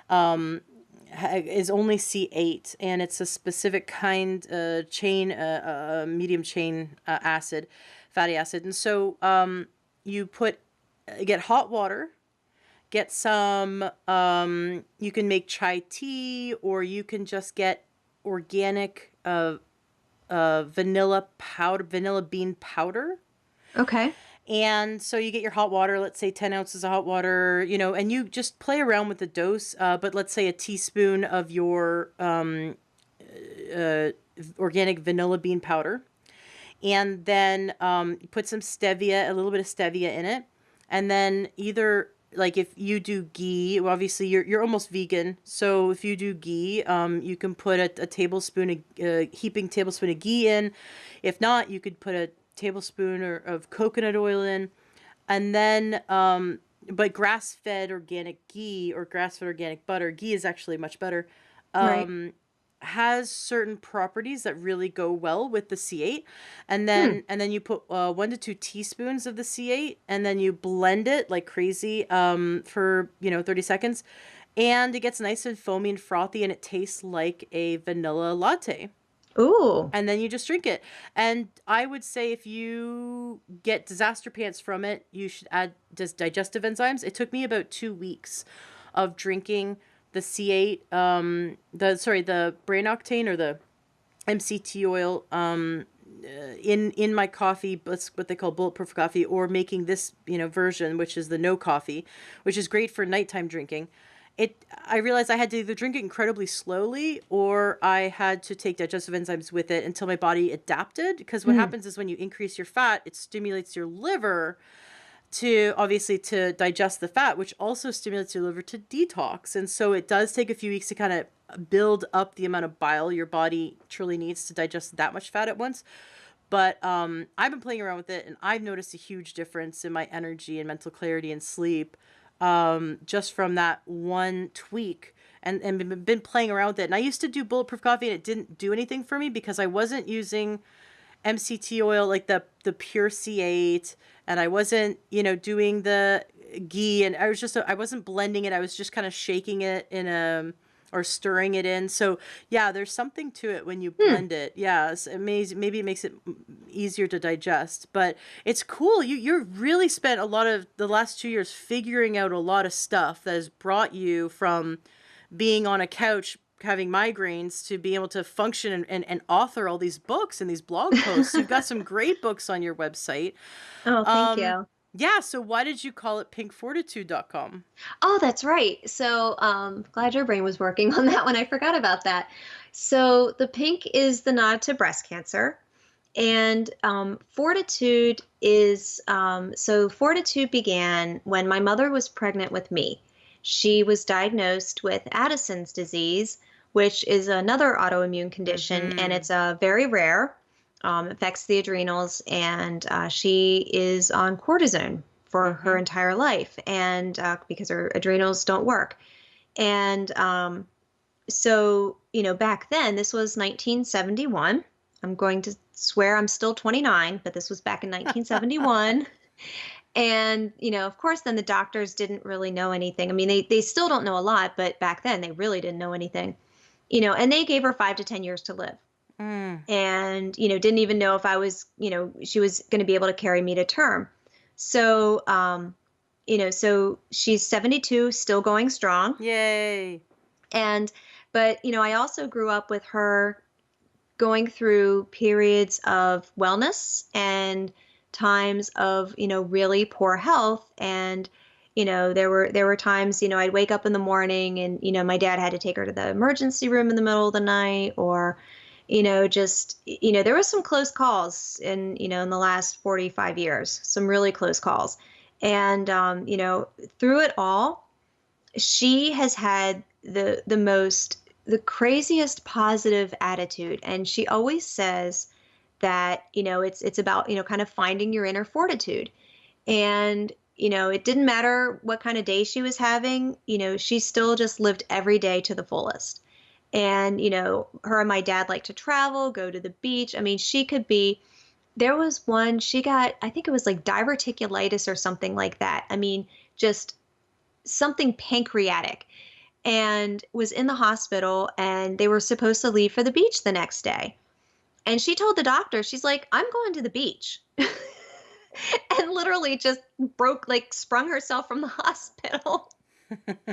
is only C8, and it's a specific kind medium chain acid, fatty acid. And so you get hot water, get some, you can make chai tea, or you can just get organic vanilla bean powder. okay. And so you get your hot water, let's say 10 ounces of hot water, and you just play around with the dose. But let's say a teaspoon of your uh, organic vanilla bean powder. And then you put some stevia, a little bit of stevia in it. And then either, like, if you do ghee, well, obviously you're almost vegan. So if you do ghee, you can put a tablespoon, heaping tablespoon of ghee in. If not, you could put a tablespoon of coconut oil in. And then, but grass-fed organic ghee or grass-fed organic butter, ghee is actually much better, Right. has certain properties that really go well with the C8. And Hmm. then you put 1 to 2 teaspoons of the C8, and then you blend it like crazy for 30 seconds, and it gets nice and foamy and frothy, and it tastes like a vanilla latte. Ooh. And then you just drink it. And I would say if you get disaster pants from it, you should add just digestive enzymes. It took me about 2 weeks of drinking the C8, the brain octane or the MCT oil, in my coffee. That's what they call bulletproof coffee, or making this version, which is the no coffee, which is great for nighttime drinking. I realized I had to either drink it incredibly slowly, or I had to take digestive enzymes with it until my body adapted, because what Hmm. happens is when you increase your fat, it stimulates your liver to digest the fat, which also stimulates your liver to detox. And so it does take a few weeks to kind of build up the amount of bile your body truly needs to digest that much fat at once. But I've been playing around with it, and I've noticed a huge difference in my energy and mental clarity and sleep, just from that one tweak. And been playing around with it. And I used to do bulletproof coffee, and it didn't do anything for me because I wasn't using MCT oil, like the pure C8, and I wasn't, doing the ghee, and I wasn't blending it. I was just kind of shaking it in a or stirring it in. So yeah, there's something to it when you Hmm. blend it. Yeah, it's amazing. Maybe it makes it easier to digest, but it's cool. You're really spent a lot of the last 2 years figuring out a lot of stuff that has brought you from being on a couch having migraines to being able to function and author all these books and these blog posts. You've got some great books on your website. Oh, thank Um, you. yeah, so why did you call it pinkfortitude.com? Oh, that's right. So, glad your brain was working on that one. I forgot about that. So, the pink is the nod to breast cancer. And fortitude is so fortitude began when my mother was pregnant with me. She was diagnosed with Addison's disease which is another autoimmune condition, and Mm-hmm. it's very rare. Affects the adrenals, and she is on cortisone for her Mm-hmm. entire life, and because her adrenals don't work. And so, back then, this was 1971. I'm going to swear I'm still 29, but this was back in 1971. And, of course, then the doctors didn't really know anything. I mean, they still don't know a lot, but back then they really didn't know anything, and they gave her 5 to 10 years to live. Mm. And, didn't even know if she was going to be able to carry me to term. So, so she's 72, still going strong. Yay. And, but, I also grew up with her going through periods of wellness and times of, really poor health. And, there were times, I'd wake up in the morning and, my dad had to take her to the emergency room in the middle of the night, or, just, there was some close calls in the last 45 years, some really close calls. And, through it all, she has had the craziest positive attitude, and she always says that it's about kind of finding your inner fortitude. And it didn't matter what kind of day she was having, she still just lived every day to the fullest. And her and my dad like to travel, go to the beach. I mean, she could be there was one she got, I think it was like diverticulitis or something like that. I mean, just something pancreatic, and was in the hospital, and they were supposed to leave for the beach the next day. And she told the doctor, she's like, I'm going to the beach. And literally just sprung herself from the hospital and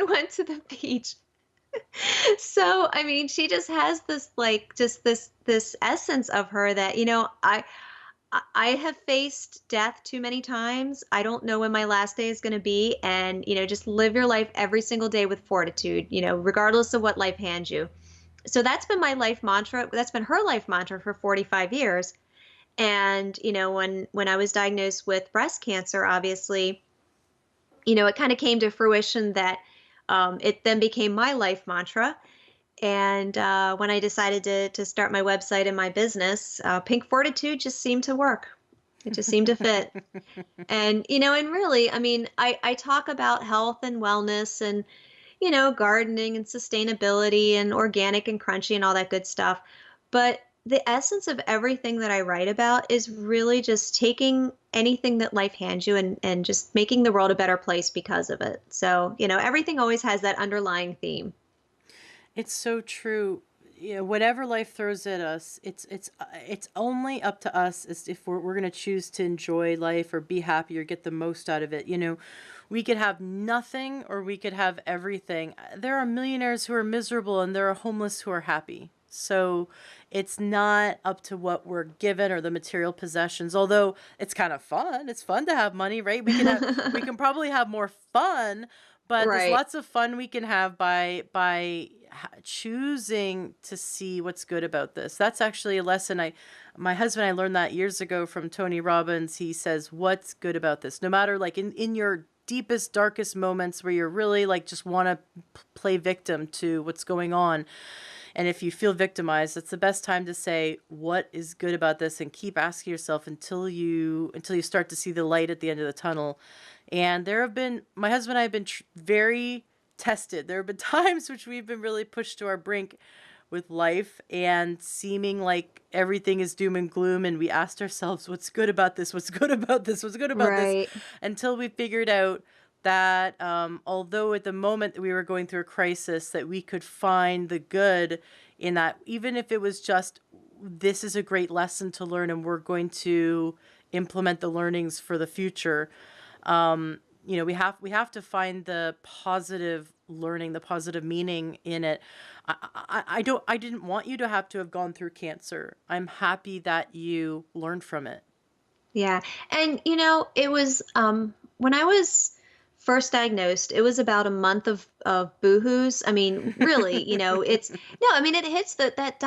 went to the beach. So, I mean, she just has this this essence of her that, I have faced death too many times. I don't know when my last day is going to be. And, just live your life every single day with fortitude, regardless of what life hands you. So that's been my life mantra. That's been her life mantra for 45 years. And, when I was diagnosed with breast cancer, obviously, it kind of came to fruition that it then became my life mantra. And when I decided to start my website and my business, Pink Fortitude just seemed to work. It just seemed to fit. And, and really, I mean, I talk about health and wellness and, gardening and sustainability and organic and crunchy and all that good stuff. But the essence of everything that I write about is really just taking anything that life hands you and just making the world a better place because of it. So, everything always has that underlying theme. It's so true. You know, whatever life throws at us, it's only up to us as if we're going to choose to enjoy life or be happy or get the most out of it. You know, we could have nothing or we could have everything. There are millionaires who are miserable and there are homeless who are happy. So it's not up to what we're given or the material possessions, although it's kind of fun. It's fun to have money, right? We can probably have more fun, but there's Right. lots of fun we can have by choosing to see what's good about this. That's actually a lesson my husband and I learned that years ago from Tony Robbins. He says, "What's good about this?" No matter like in your deepest darkest moments where you're really like just want to play victim to what's going on, and if you feel victimized, it's the best time to say, what is good about this? And keep asking yourself until you start to see the light at the end of the tunnel. And my husband and I have been very tested. There have been times which we've been really pushed to our brink with life and seeming like everything is doom and gloom. And we asked ourselves, what's good about this? What's good about this? What's good about this? Right. Until we figured out that although at the moment that we were going through a crisis, that we could find the good in that, even if it was just, this is a great lesson to learn and we're going to implement the learnings for the future. We have to find the positive learning, the positive meaning in it. I didn't want you to have gone through cancer. I'm happy that you learned from it. Yeah. And, it was when I was first diagnosed, it was about a month of boohoos. I mean, really, it's no, I mean, it hits that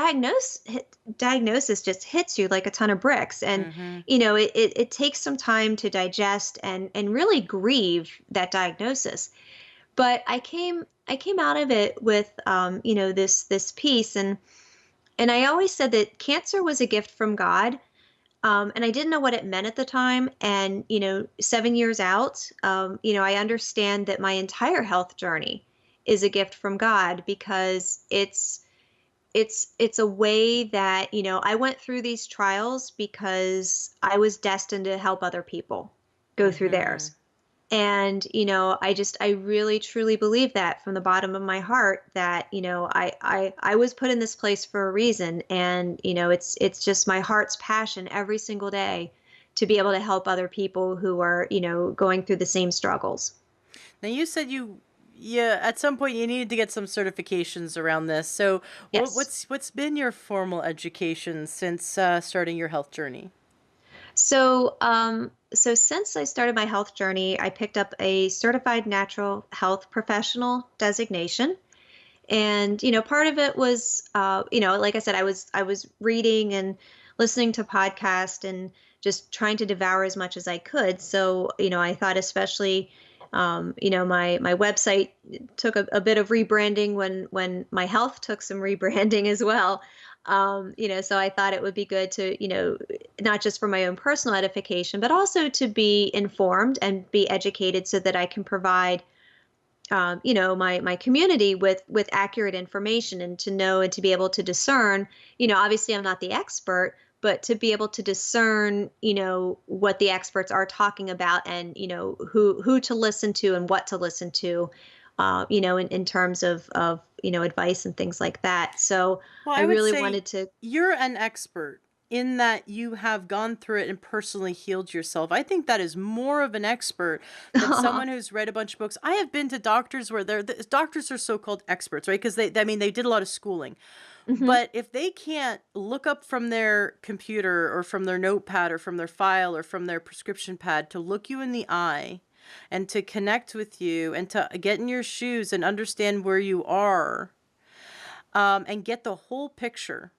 diagnosis just hits you like a ton of bricks. And, Mm-hmm. it takes some time to digest and really grieve that diagnosis. But I came out of it with this peace, and I always said that cancer was a gift from God. And I didn't know what it meant at the time. And, 7 years out, I understand that my entire health journey is a gift from God, because it's a way that, I went through these trials because I was destined to help other people go through Mhm. theirs. And, I really truly believe that from the bottom of my heart, that, I was put in this place for a reason. And, it's just my heart's passion every single day to be able to help other people who are, going through the same struggles. Now you said yeah, at some point you needed to get some certifications around this. So Yes. what's been your formal education since starting your health journey? So since I started my health journey, I picked up a certified natural health professional designation. And, part of it was, like I said, I was reading and listening to podcasts and just trying to devour as much as I could. So, I thought, especially, my website took a bit of rebranding when my health took some rebranding as well. So I thought it would be good to, not just for my own personal edification, but also to be informed and be educated so that I can provide my community with accurate information, and to know and to be able to discern. Obviously I'm not the expert, but to be able to discern, what the experts are talking about, and who to listen to and what to listen to, in terms of advice and things like that. So Well, I I would really say wanted to. you're an expert in that you have gone through it and personally healed yourself. I think that is more of an expert than someone who's read a bunch of books. I have been to doctors where the doctors are so-called experts, right? Because I mean, they did a lot of schooling. Hmm. But if they can't look up from their computer or from their notepad or from their file or from their prescription pad to look you in the eye and to connect with you and to get in your shoes and understand where you are, and get the whole picture,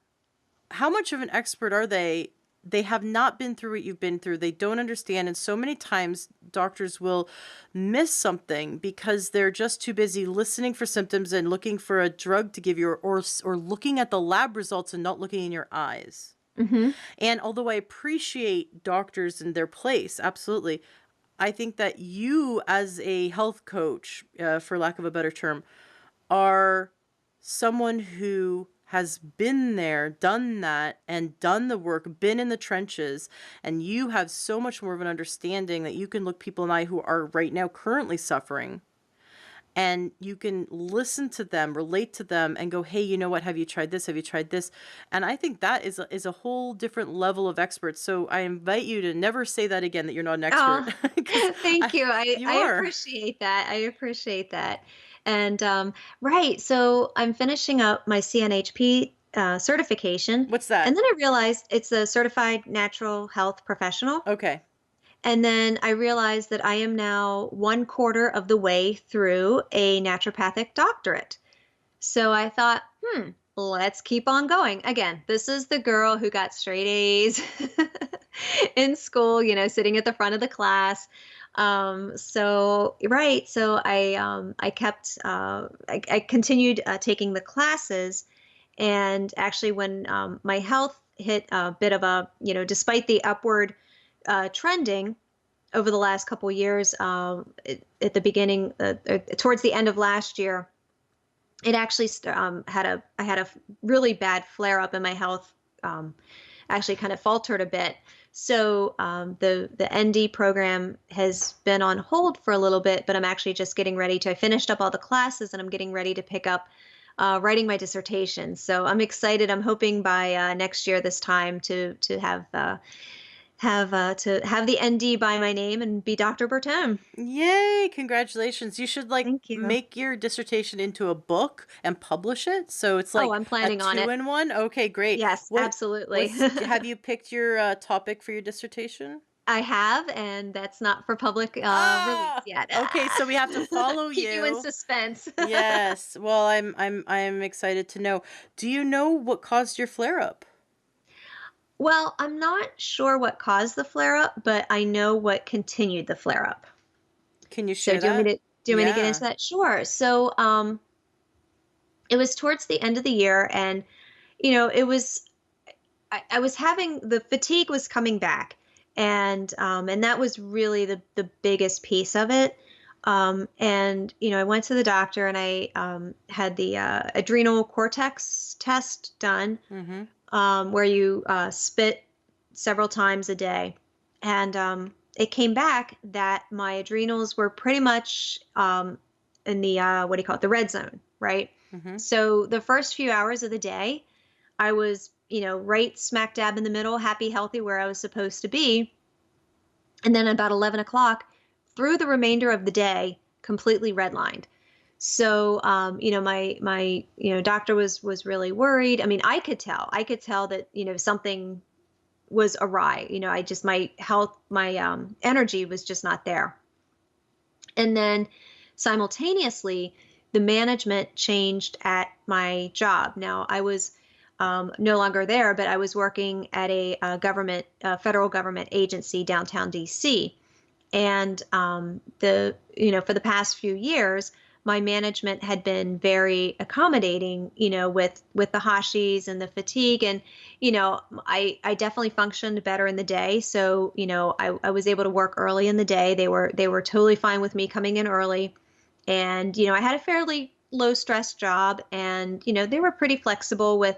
how much of an expert are they? They have not been through what you've been through. They don't understand. And so many times doctors will miss something because they're just too busy listening for symptoms and looking for a drug to give you, or looking at the lab results and not looking in your eyes. Hmm. And although I appreciate doctors in their place, absolutely, I think that you, as a health coach, for lack of a better term, are someone who has been there, done that, and done the work, been in the trenches, and you have so much more of an understanding that you can look people in the eye who are right now currently suffering, and you can listen to them, relate to them, and go, hey, you know what? Have you tried this? Have you tried this? And I think that is a whole different level of expert. So I invite you to never say that again, that you're not an expert, Oh, because thank you. I you I are. appreciate that. I appreciate that. And right, so I'm finishing up my CNHP certification, What's that? and then I realized it's a certified natural health professional. Okay. And then I realized that I am now 1/4 of the way through a naturopathic doctorate. So I thought, let's keep on going. Again, this is the girl who got straight A's in school, sitting at the front of the class. So I kept I continued taking the classes, and actually when my health hit a bit of a, despite the upward trending over the last couple years, at the beginning, towards the end of last year, it actually I had a really bad flare up in my health. Actually, kind of faltered a bit. So the ND program has been on hold for a little bit, but I'm actually just getting ready to. I finished up all the classes, and I'm getting ready to pick up writing my dissertation. So I'm excited. I'm hoping by next year this time to have the ND by my name and be Dr. Bertone. Yay, congratulations. You should like Thank you. make your dissertation into a book and publish it. So it's Oh, like I'm a planning on two it. in one. Okay, great. Yes, What absolutely. have you picked your topic for your dissertation? I have, and that's not for public release Ah, yet. okay, so we have to follow Keep you in you. suspense. Yes. Well, I'm excited to know. Do you know what caused your flare up? Well, I'm not sure what caused the flare up, but I know what continued the flare up. Can you So share do you want that? me Do you want me to get into Yeah. that? Sure. So, it was towards the end of the year, and it was I was having the fatigue was coming back, and that was really the biggest piece of it. And I went to the doctor, and I had the adrenal cortex test done, Mm-hmm. where you spit several times a day, and it came back that my adrenals were pretty much in the what do you call it, the red zone, right? Mm-hmm. So the first few hours of the day, I was, right smack dab in the middle, happy, healthy, where I was supposed to be. And then about 11 o'clock, through the remainder of the day, completely redlined. So, my doctor was really worried. I mean, I could tell that, something was awry. I just, my health, my energy was just not there. And then simultaneously, the management changed at my job. Now, I was no longer there, but I was working at federal government agency downtown DC. And for the past few years, my management had been very accommodating, with the hashis and the fatigue. And, I definitely functioned better in the day. So, I was able to work early in the day. They were totally fine with me coming in early. And, I had a fairly low stress job, and, they were pretty flexible with,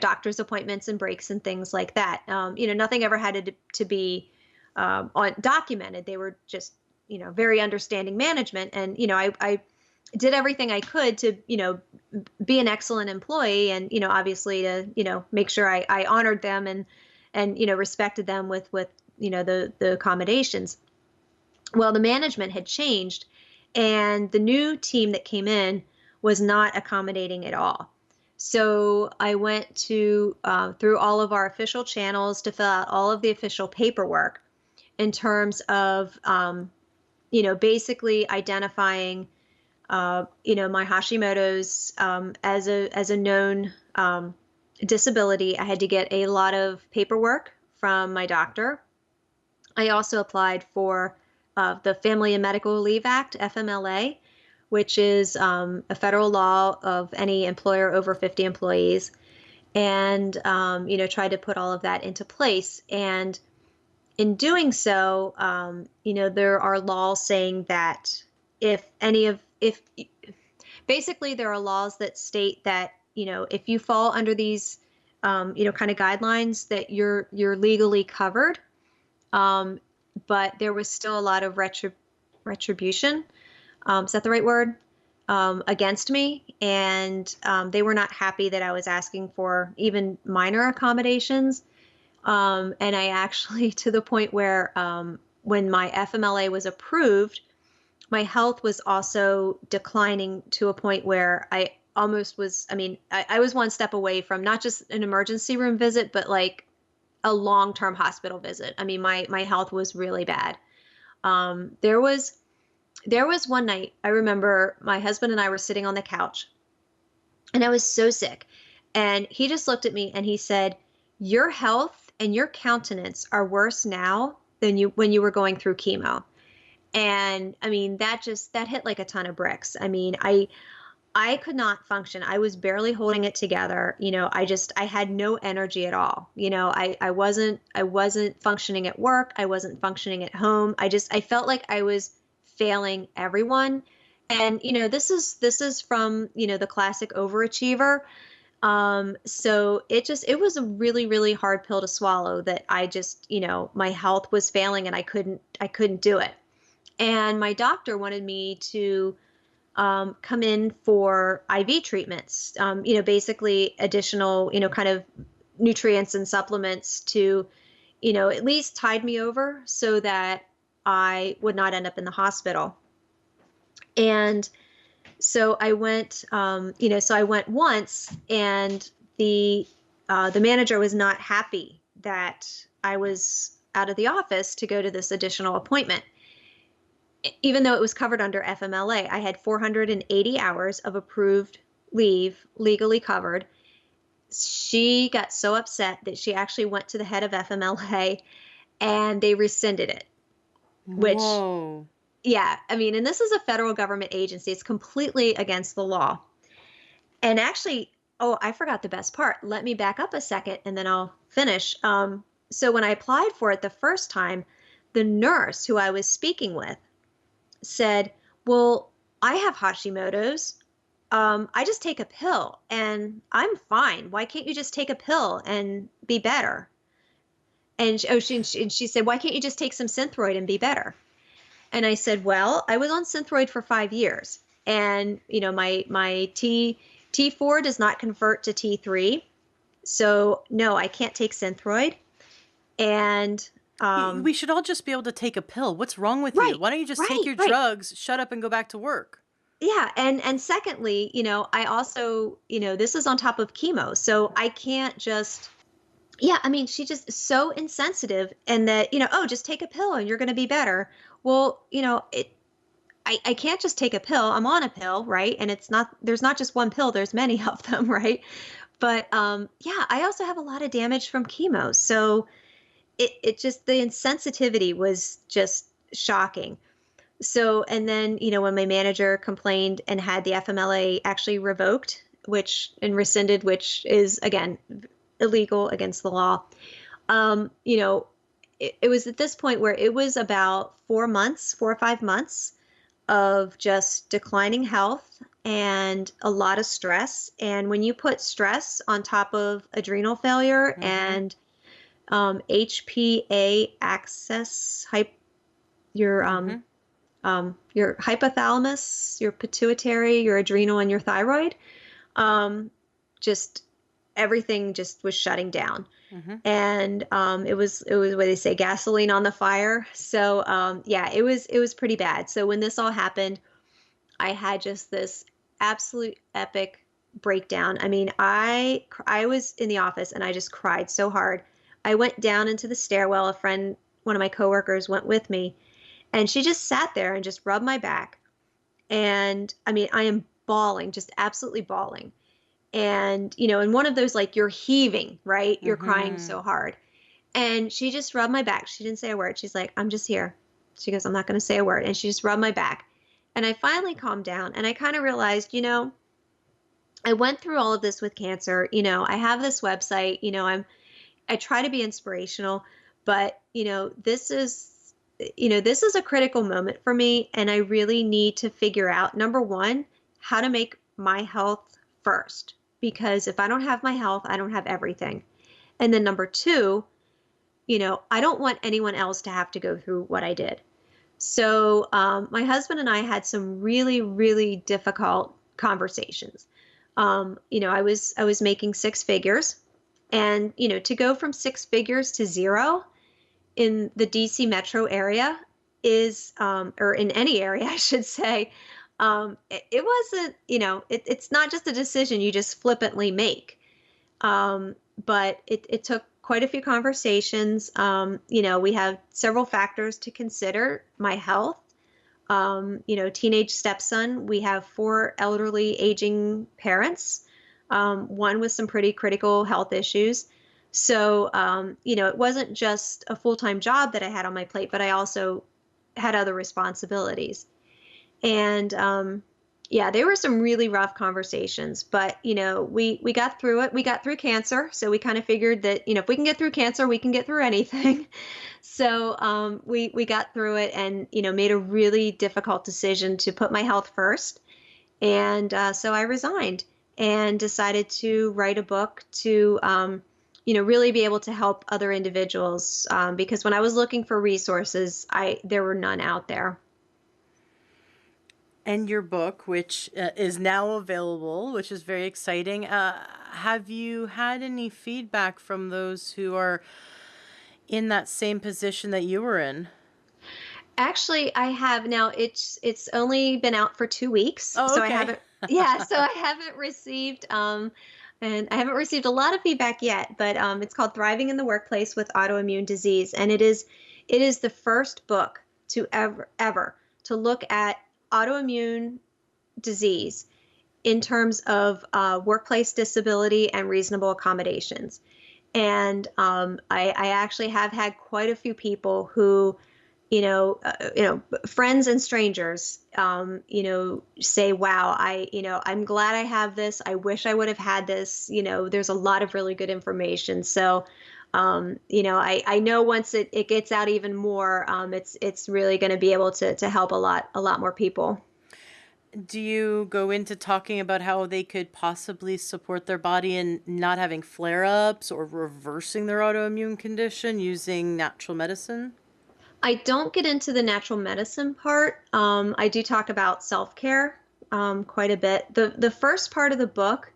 doctor's appointments and breaks and things like that. Nothing ever had to be documented. They were just, very understanding management. And, I did everything I could to, be an excellent employee, and, obviously to, make sure I honored them, and, respected them with, the accommodations. Well, the management had changed, and the new team that came in was not accommodating at all. So I went through all of our official channels to fill out all of the official paperwork in terms of, basically identifying, my Hashimoto's as a known disability. I had to get a lot of paperwork from my doctor. I also applied for the Family and Medical Leave Act, FMLA, which is a federal law of any employer over 50 employees, and tried to put all of that into place. And in doing so, there are laws saying that if basically there are laws that state that, if you fall under these, kind of guidelines, that you're legally covered. Um, but there was still a lot of retribution. Is that the right word? Against me. And they were not happy that I was asking for even minor accommodations. And I actually, to the point where, when my FMLA was approved, my health was also declining to a point where I almost was, I mean, I was one step away from not just an emergency room visit, but like a long-term hospital visit. I mean, my health was really bad. There was one night, I remember my husband and I were sitting on the couch, and I was so sick. And he just looked at me and he said, "Your health and your countenance are worse now than when you were going through chemo." And I mean, that hit like a ton of bricks. I mean, I could not function. I was barely holding it together. I had no energy at all. I wasn't functioning at work. I wasn't functioning at home. I felt like I was failing everyone. And, this is from, the classic overachiever. So it was a really, really hard pill to swallow, that my health was failing, and I couldn't do it. And my doctor wanted me to come in for IV treatments, basically additional, kind of nutrients and supplements to, at least tide me over so that I would not end up in the hospital. And so I went once, and the manager was not happy that I was out of the office to go to this additional appointment. Even though it was covered under FMLA, I had 480 hours of approved leave legally covered. She got so upset that she actually went to the head of FMLA, and they rescinded it, which Whoa. Yeah, I mean, and this is a federal government agency. It's completely against the law. And actually, oh, I forgot the best part. Let me back up a second and then I'll finish. So when I applied for it the first time, the nurse who I was speaking with said, "Well, I have Hashimoto's. I just take a pill and I'm fine. Why can't you just take a pill and be better?" And she said, "Why can't you just take some Synthroid and be better?" And I said, "Well, I was on Synthroid for 5 years, and my T4 does not convert to T3, so no, I can't take Synthroid." And We should all just be able to take a pill. What's wrong with you? right, Why don't you just take right, your right. drugs, shut up, and go back to work? Yeah, and secondly, I also, this is on top of chemo, so I can't just. Yeah, I mean, she just is so insensitive, and that, oh, just take a pill and you're going to be better. Well, I can't just take a pill. I'm on a pill, right? And there's not just one pill, there's many of them, right? But yeah, I also have a lot of damage from chemo. So it just, the insensitivity was just shocking. So, and then, when my manager complained and had the FMLA actually revoked, and rescinded, which is again illegal against the law, um, you know, it was at this point where it was about 4 months, 4 or 5 months of just declining health and a lot of stress. And when you put stress on top of adrenal failure Mm-hmm. and HPA axis, your Mm-hmm. your hypothalamus, your pituitary, your adrenal, and your thyroid, um, just everything just was shutting down. Mm-hmm. And it was what they say, gasoline on the fire. So yeah, it was pretty bad. So when this all happened, I had just this absolute epic breakdown. I mean, I was in the office and I just cried so hard. I went down into the stairwell. A friend, one of my coworkers, went with me, and she just sat there and just rubbed my back. And I mean, I am bawling, just absolutely bawling. And in one of those, like, you're heaving, right? You're crying Mm-hmm. so hard. And she just rubbed my back. She didn't say a word. She's like, "I'm just here." She goes, "I'm not going to say a word." And she just rubbed my back. And I finally calmed down and I kind of realized, I went through all of this with cancer. I have this website, I try to be inspirational, but, this is a critical moment for me. And I really need to figure out, number one, how to make my health first. Because if I don't have my health, I don't have everything. And then number two, I don't want anyone else to have to go through what I did. So my husband and I had some really, really difficult conversations. I was making six figures, and to go from six figures to zero in the DC metro area is, or in any area, I should say, it wasn't. It's not just a decision you just flippantly make. But it took quite a few conversations. We have several factors to consider: my health, teenage stepson. We have four elderly aging parents, one with some pretty critical health issues. So, it wasn't just a full-time job that I had on my plate, but I also had other responsibilities. And yeah, there were some really rough conversations, but we got through it. We got through cancer, so we kind of figured that if we can get through cancer, we can get through anything. So we got through it, and made a really difficult decision to put my health first. And so I resigned and decided to write a book to really be able to help other individuals, because when I was looking for resources, there were none out there. And your book, which is now available, which is very exciting. Have you had any feedback from those who are in that same position that you were in? Actually, I have now. It's only been out for 2 weeks, Oh, so I okay. haven't. Yeah, so I haven't received and I haven't received a lot of feedback yet. But it's called "Thriving in the Workplace with Autoimmune Disease," and it is the first book to ever to look at autoimmune disease in terms of workplace disability and reasonable accommodations. And I actually have had quite a few people who friends and strangers, say, wow, I'm glad I have this. I wish I would have had this. There's a lot of really good information. So, I know once it gets out even more, it's really going to be able to help a lot more people. Do you go into talking about how they could possibly support their body in not having flare ups or reversing their autoimmune condition using natural medicine? I don't get into the natural medicine part. I do talk about self-care quite a bit. The first part of the book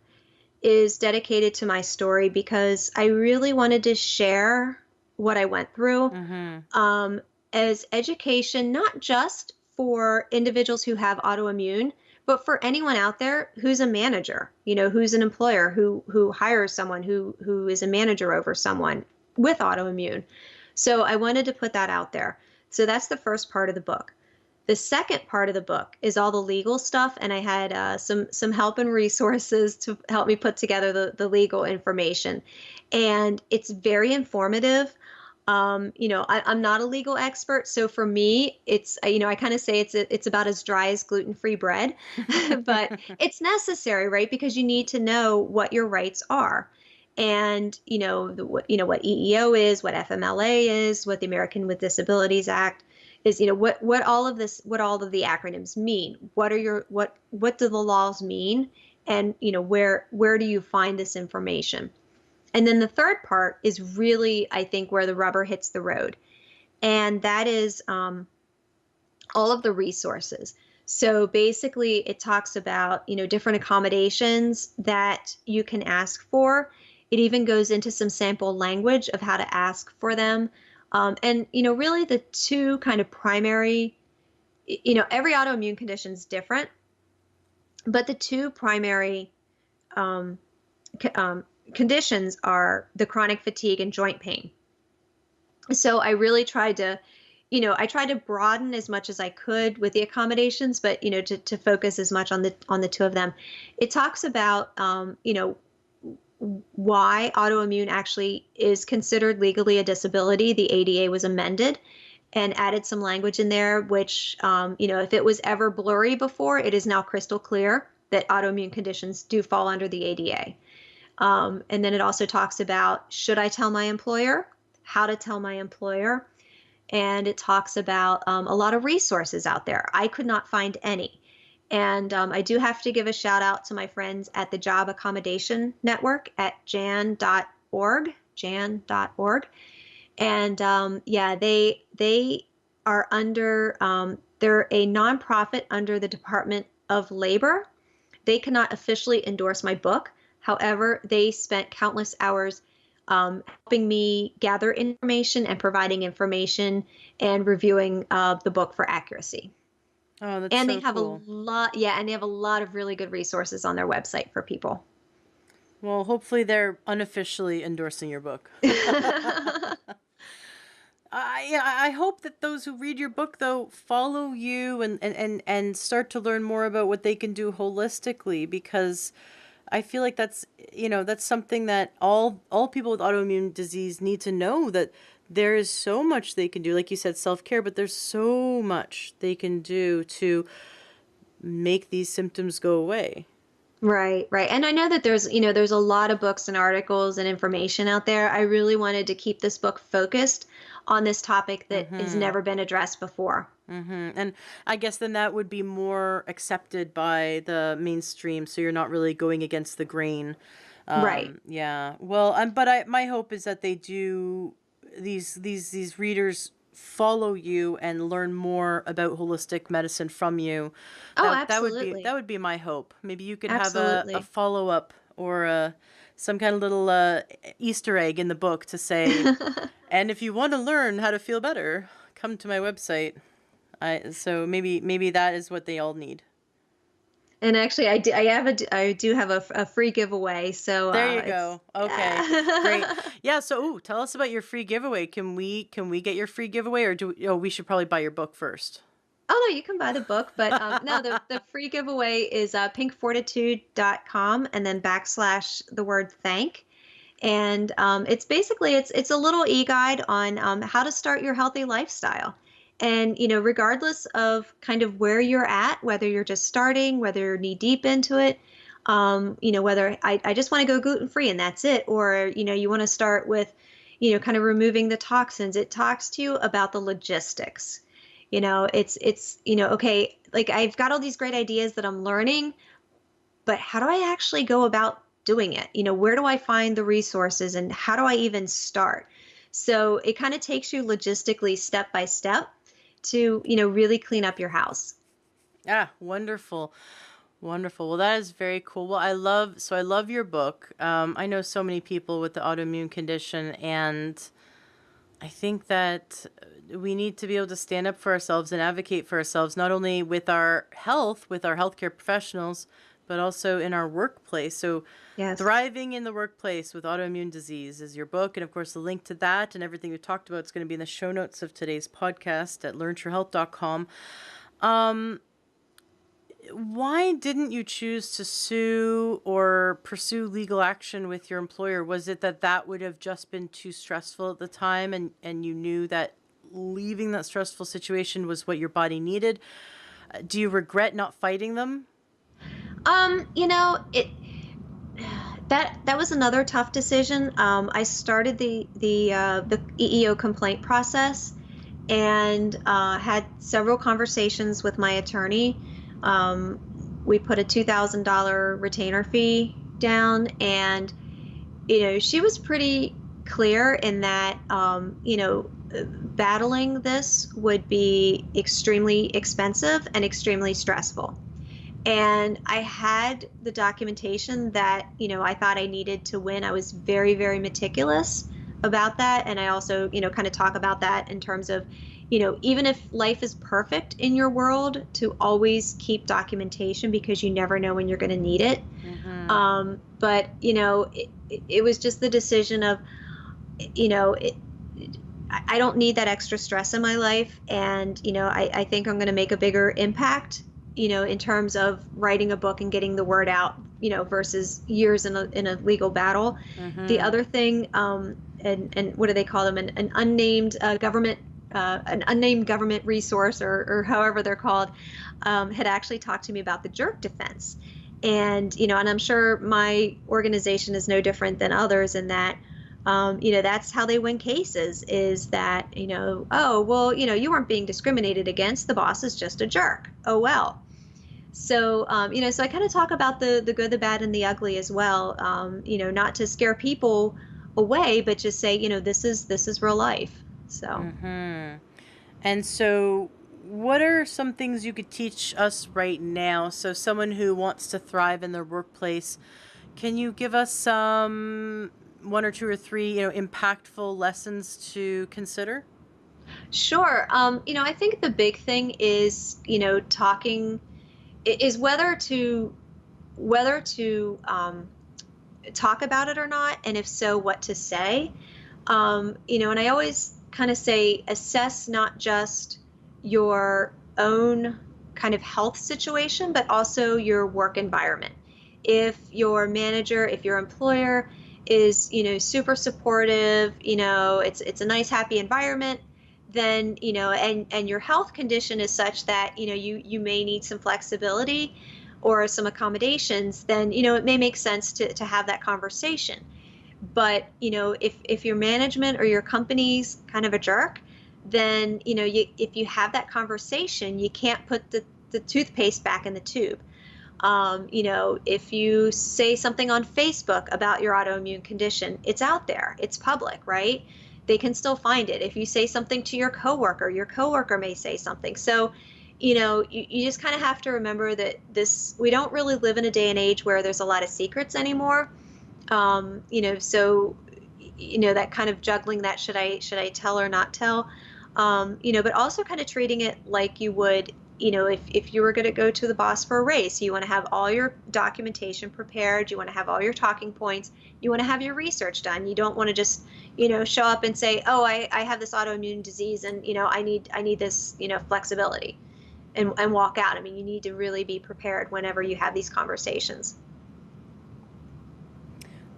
is dedicated to my story because I really wanted to share what I went through Mm-hmm. um, as education, not just for individuals who have autoimmune, but for anyone out there who's a manager, who's an employer who hires someone who is a manager over someone with autoimmune. So I wanted to put that out there. So that's the first part of the book. The second part of the book is all the legal stuff, and I had some help and resources to help me put together the legal information. And it's very informative. I'm not a legal expert, so for me, I kind of say it's about as dry as gluten-free bread, but it's necessary, right? Because you need to know what your rights are, and what EEO is, what FMLA is, what the American with Disabilities Act is. What all of this, what all of the acronyms mean. What do the laws mean, and where do you find this information? And then the third part is really, I think, where the rubber hits the road. And that is all of the resources. So basically, it talks about, different accommodations that you can ask for. It even goes into some sample language of how to ask for them. And, really the two kind of primary, every autoimmune condition is different, but the two primary um, conditions are the chronic fatigue and joint pain. So I really tried to, I tried to broaden as much as I could with the accommodations, but to focus as much on the two of them. It talks about why autoimmune actually is considered legally a disability. The ADA was amended and added some language in there, which if it was ever blurry before, it is now crystal clear that autoimmune conditions do fall under the ADA. And then it also talks about, should I tell my employer, how to tell my employer, and it talks about a lot of resources out there. I could not find any. And I do have to give a shout out to my friends at the Job Accommodation Network at jan.org. And yeah, they are under, they're a nonprofit under the Department of Labor. They cannot officially endorse my book. However, they spent countless hours helping me gather information and providing information and reviewing the book for accuracy. Oh, that's And they so have a cool. lot, yeah, and they have a lot of really good resources on their website for people. Well, hopefully they're unofficially endorsing your book. I hope that those who read your book though follow you and start to learn more about what they can do holistically, because I feel like that's something that all people with autoimmune disease need to know, that there is so much they can do. Like you said, self-care, but there's so much they can do to make these symptoms go away. Right, right. And I know that there's a lot of books and articles and information out there. I really wanted to keep this book focused on this topic that has Mhm. never been addressed before. Mhm. And I guess then that would be more accepted by the mainstream, so you're not really going against the grain. Right. Yeah. Well, but my hope is that they do, these readers follow you and learn more about holistic medicine from you. Oh, That absolutely. would be my hope. Maybe you could have a Absolutely. follow up, or some kind of little Easter egg in the book to say, and if you want to learn how to feel better, come to my website. So maybe that is what they all need. And actually, I do have a free giveaway. So There you it's go. Okay, great. Yeah. So, ooh, tell us about your free giveaway. Can we get your free giveaway, or we should probably buy your book first. Oh no, you can buy the book, but no, the free giveaway is pinkfortitude.com and then backslash the word thank. And it's basically it's a little e-guide on how to start your healthy lifestyle. And, regardless of kind of where you're at, whether you're just starting, whether you're knee deep into it, whether I just want to go gluten free and that's it, or, you want to start with, kind of removing the toxins, it talks to you about the logistics. Okay, like I've got all these great ideas that I'm learning, but how do I actually go about doing it? Where do I find the resources and how do I even start? So it kind of takes you logistically step by step to, really clean up your house. Ah, wonderful. Wonderful. Well, that is very cool. Well, I love your book. I know so many people with the autoimmune condition, and I think that we need to be able to stand up for ourselves and advocate for ourselves, not only with our health, with our healthcare professionals, but also in our workplace. So, Yes. Thriving in the Workplace with Autoimmune Disease is your book. And of course, the link to that and everything we talked about is going to be in the show notes of today's podcast at learntoyourhealth.com. Um, why didn't you choose to sue or pursue legal action with your employer? Was it that that would have just been too stressful at the time, and you knew that leaving that stressful situation was what your body needed? Do you regret not fighting them? It that was another tough decision. I started the EEO complaint process and had several conversations with my attorney. Um, we put a $2,000 retainer fee down, and she was pretty clear in that battling this would be extremely expensive and extremely stressful. And I had the documentation that, I thought I needed to win. I was very, very meticulous about that. And I also, kind of talk about that in terms of, even if life is perfect in your world, to always keep documentation because you never know when you're going to need it. Mm-hmm. But, it was just the decision of, you know, it, I don't need that extra stress in my life. And, I think I'm going to make a bigger impact, in terms of writing a book and getting the word out, versus years in a legal battle. The Mm-hmm. other thing, and what do they call them? An unnamed government. An unnamed government resource, or however they're called, had actually talked to me about the jerk defense, and I'm sure my organization is no different than others in that, that's how they win cases, is that, oh, well, you weren't being discriminated against. The boss is just a jerk. Oh, well. So, so I kind of talk about the good, the bad, and the ugly as well. Not to scare people away, but just say, this is real life. So. Mm-hmm. And so, what are some things you could teach us right now? So, someone who wants to thrive in their workplace, can you give us some one or two or three, impactful lessons to consider? Sure. I think the big thing is, talking is whether to talk about it or not, and if so, what to say. And I always kind of say assess not just your own kind of health situation, but also your work environment. If your manager, if your employer is, super supportive, it's a nice, happy environment, then, and your health condition is such that, you may need some flexibility or some accommodations, then, it may make sense to have that conversation. But, if your management or your company's kind of a jerk, then, if you have that conversation, you can't put the toothpaste back in the tube. If you say something on Facebook about your autoimmune condition, it's out there, it's public, right? They can still find it. If you say something to your coworker may say something. So, you just kind of have to remember that we don't really live in a day and age where there's a lot of secrets anymore. So, that kind of juggling that, should I tell or not tell? But also kind of treating it like you would, if you were going to go to the boss for a race, you want to have all your documentation prepared, you want to have all your talking points, you want to have your research done. You don't want to just, show up and say, oh, I have this autoimmune disease and, I need this, flexibility, and walk out. I mean, you need to really be prepared whenever you have these conversations.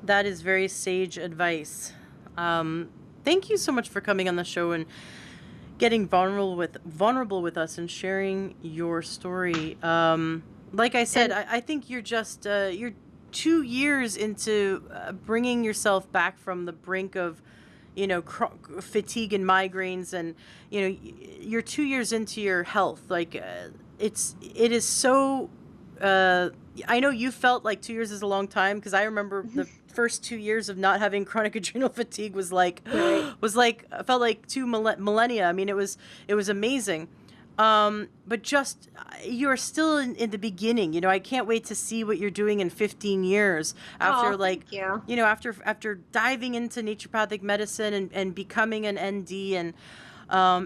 That is very sage advice. Um, Thank you so much for coming on the show and getting vulnerable with us and sharing your story. Like I said, And I think you're 2 years into bringing yourself back from the brink of, fatigue and migraines, and you're 2 years into your health. Like it is so. Uh, I know you felt like 2 years is a long time, because I remember the first 2 years of not having chronic adrenal fatigue was like right. felt like two millennia. I mean, it was amazing. But just you're still in the beginning. I can't wait to see what you're doing in 15 years Oh, after, like, thank you. after diving into naturopathic medicine and becoming an ND, and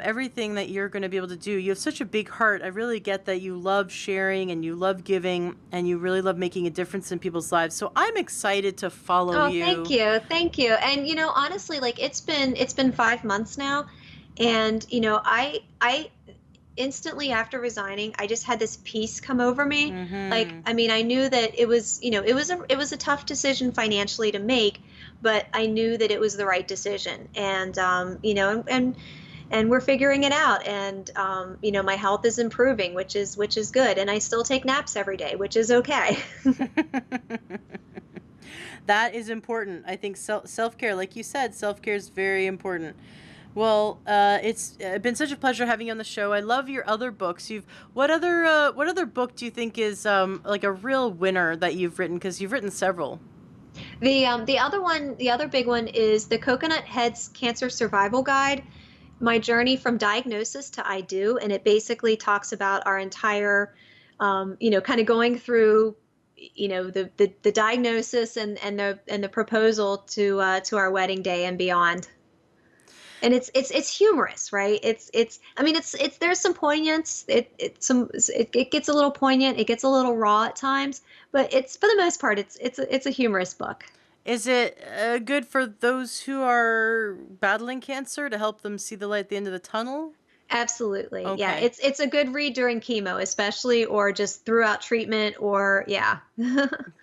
everything that you're going to be able to do. You have such a big heart. I really get that you love sharing and you love giving and you really love making a difference in people's lives. So I'm excited to follow Oh, thank you. you. Thank you. And honestly, like it's been 5 months now. And I instantly after resigning, I just had this peace come over me. Like, Mm-hmm. I mean, I knew that it was a tough decision financially to make, but I knew that it was the right decision. And and we're figuring it out. And my health is improving, which is good. And I still take naps every day, which is okay. That is important. I think self-care, like you said, self-care is very important. Well, it's been such a pleasure having you on the show. I love your other books. What other book do you think is like a real winner that you've written? Because you've written several. The other big one is the Coconut Heads Cancer Survival Guide, my journey from diagnosis to I do, and it basically talks about our entire, kind of going through, the diagnosis and the proposal to our wedding day and beyond. And it's humorous, right? It's I mean it's there's some poignance. It gets a little poignant. It gets a little raw at times, but it's for the most part it's a humorous book. Is it good for those who are battling cancer to help them see the light at the end of the tunnel? Absolutely. Yeah, Okay. it's a good read during chemo, especially, or just throughout treatment, or yeah.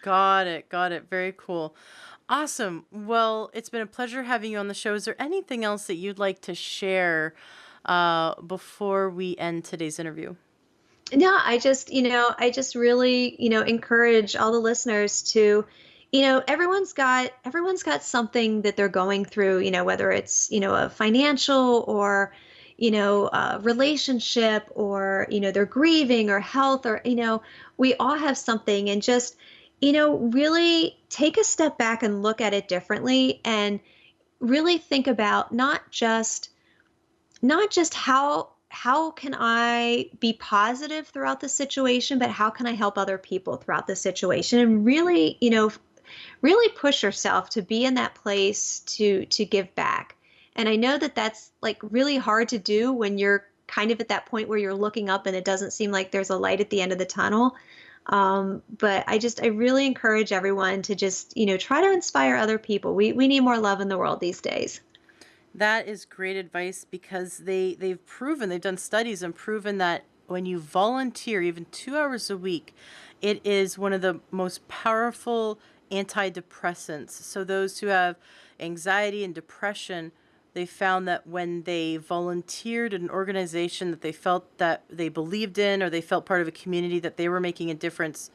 Got it. Got it. Very cool. Awesome. Well, it's been a pleasure having you on the show. Is there anything else that you'd like to share before we end today's interview? No, I just really, encourage all the listeners to, everyone's got something that they're going through, whether it's, a financial or, a relationship, or, they're grieving or health, or, we all have something. And just, really take a step back and look at it differently, and really think about not just how can I be positive throughout the situation, but how can I help other people throughout the situation, and really, really push yourself to be in that place to give back. And I know that that's like really hard to do when you're kind of at that point where you're looking up and it doesn't seem like there's a light at the end of the tunnel. But I really encourage everyone to just, try to inspire other people. We need more love in the world these days. That is great advice, because they've done studies and proven that when you volunteer even 2 hours a week, it is one of the most powerful antidepressants. So those who have anxiety and depression, they found that when they volunteered at an organization that they felt that they believed in, or they felt part of a community that they were making a difference,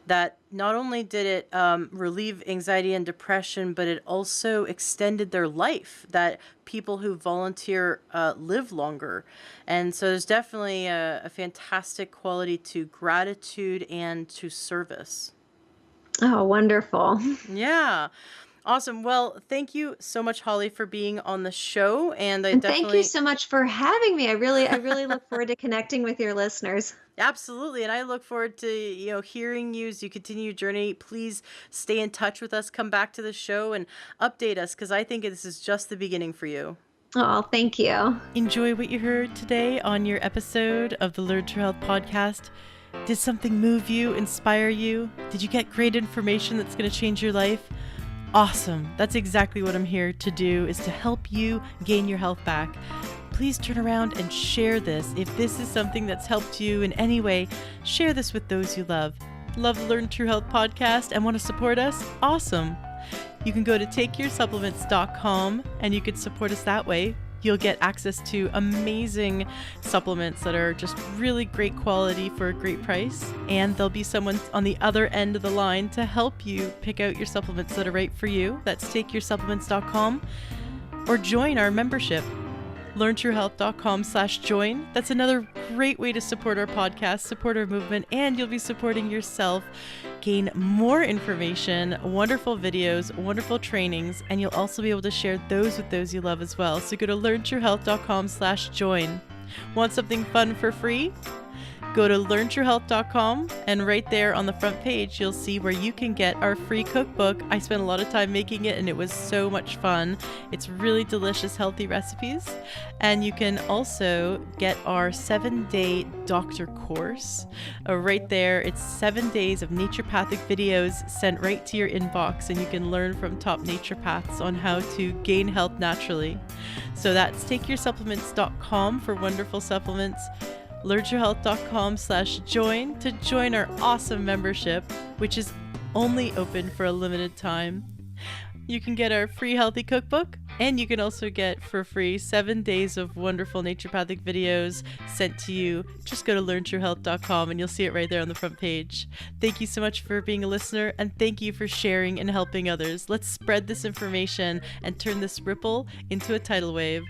that not only did it relieve anxiety and depression, but it also extended their life. That people who volunteer live longer. And so there's definitely a fantastic quality to gratitude and to service. Oh, wonderful. Yeah. Awesome. Well, thank you so much, Holly, for being on the show. And I And thank you definitely, so much for having me. I really look forward to connecting with your listeners. absolutely. And I look forward to, hearing you as you continue your journey. Please stay in touch with us, come back to the show and update us, because I think this is just the beginning for you. Oh, thank you. Enjoy what you heard today on your episode of the Learn to Health podcast. Did something move you, inspire you? Did you get great information that's going to change your life? Awesome. That's exactly what I'm here to do, is to help you gain your health back. Please turn around and share this. If this is something that's helped you in any way, share this with those you love. Love the Learn True Health podcast and want to support us? Awesome. You can go to takeyoursupplements.com and you can support us that way. You'll get access to amazing supplements that are just really great quality for a great price. And there'll be someone on the other end of the line to help you pick out your supplements that are right for you. That's takeyoursupplements.com, or join our membership, learntruehealth.com/join. That's another great way to support our podcast, support our movement, and you'll be supporting yourself. Gain more information, wonderful videos, wonderful trainings, and you'll also be able to share those with those you love as well. So go to learntruehealth.com/join. Want something fun for free? Go to learntruehealth.com, and right there on the front page, you'll see where you can get our free cookbook. I spent a lot of time making it, and it was so much fun. It's really delicious, healthy recipes. And you can also get our 7-day doctor course. Right there, it's 7 days of naturopathic videos sent right to your inbox, and you can learn from top naturopaths on how to gain health naturally. So that's takeyoursupplements.com for wonderful supplements. learntruehealth.com/join to join our awesome membership, which is only open for a limited time. You can get our free healthy cookbook, and you can also get for free 7 days of wonderful naturopathic videos sent to you. Just go to learntruehealth.com and you'll see it right there on the front page. Thank you so much for being a listener, and thank you for sharing and helping others. Let's spread this information and turn this ripple into a tidal wave.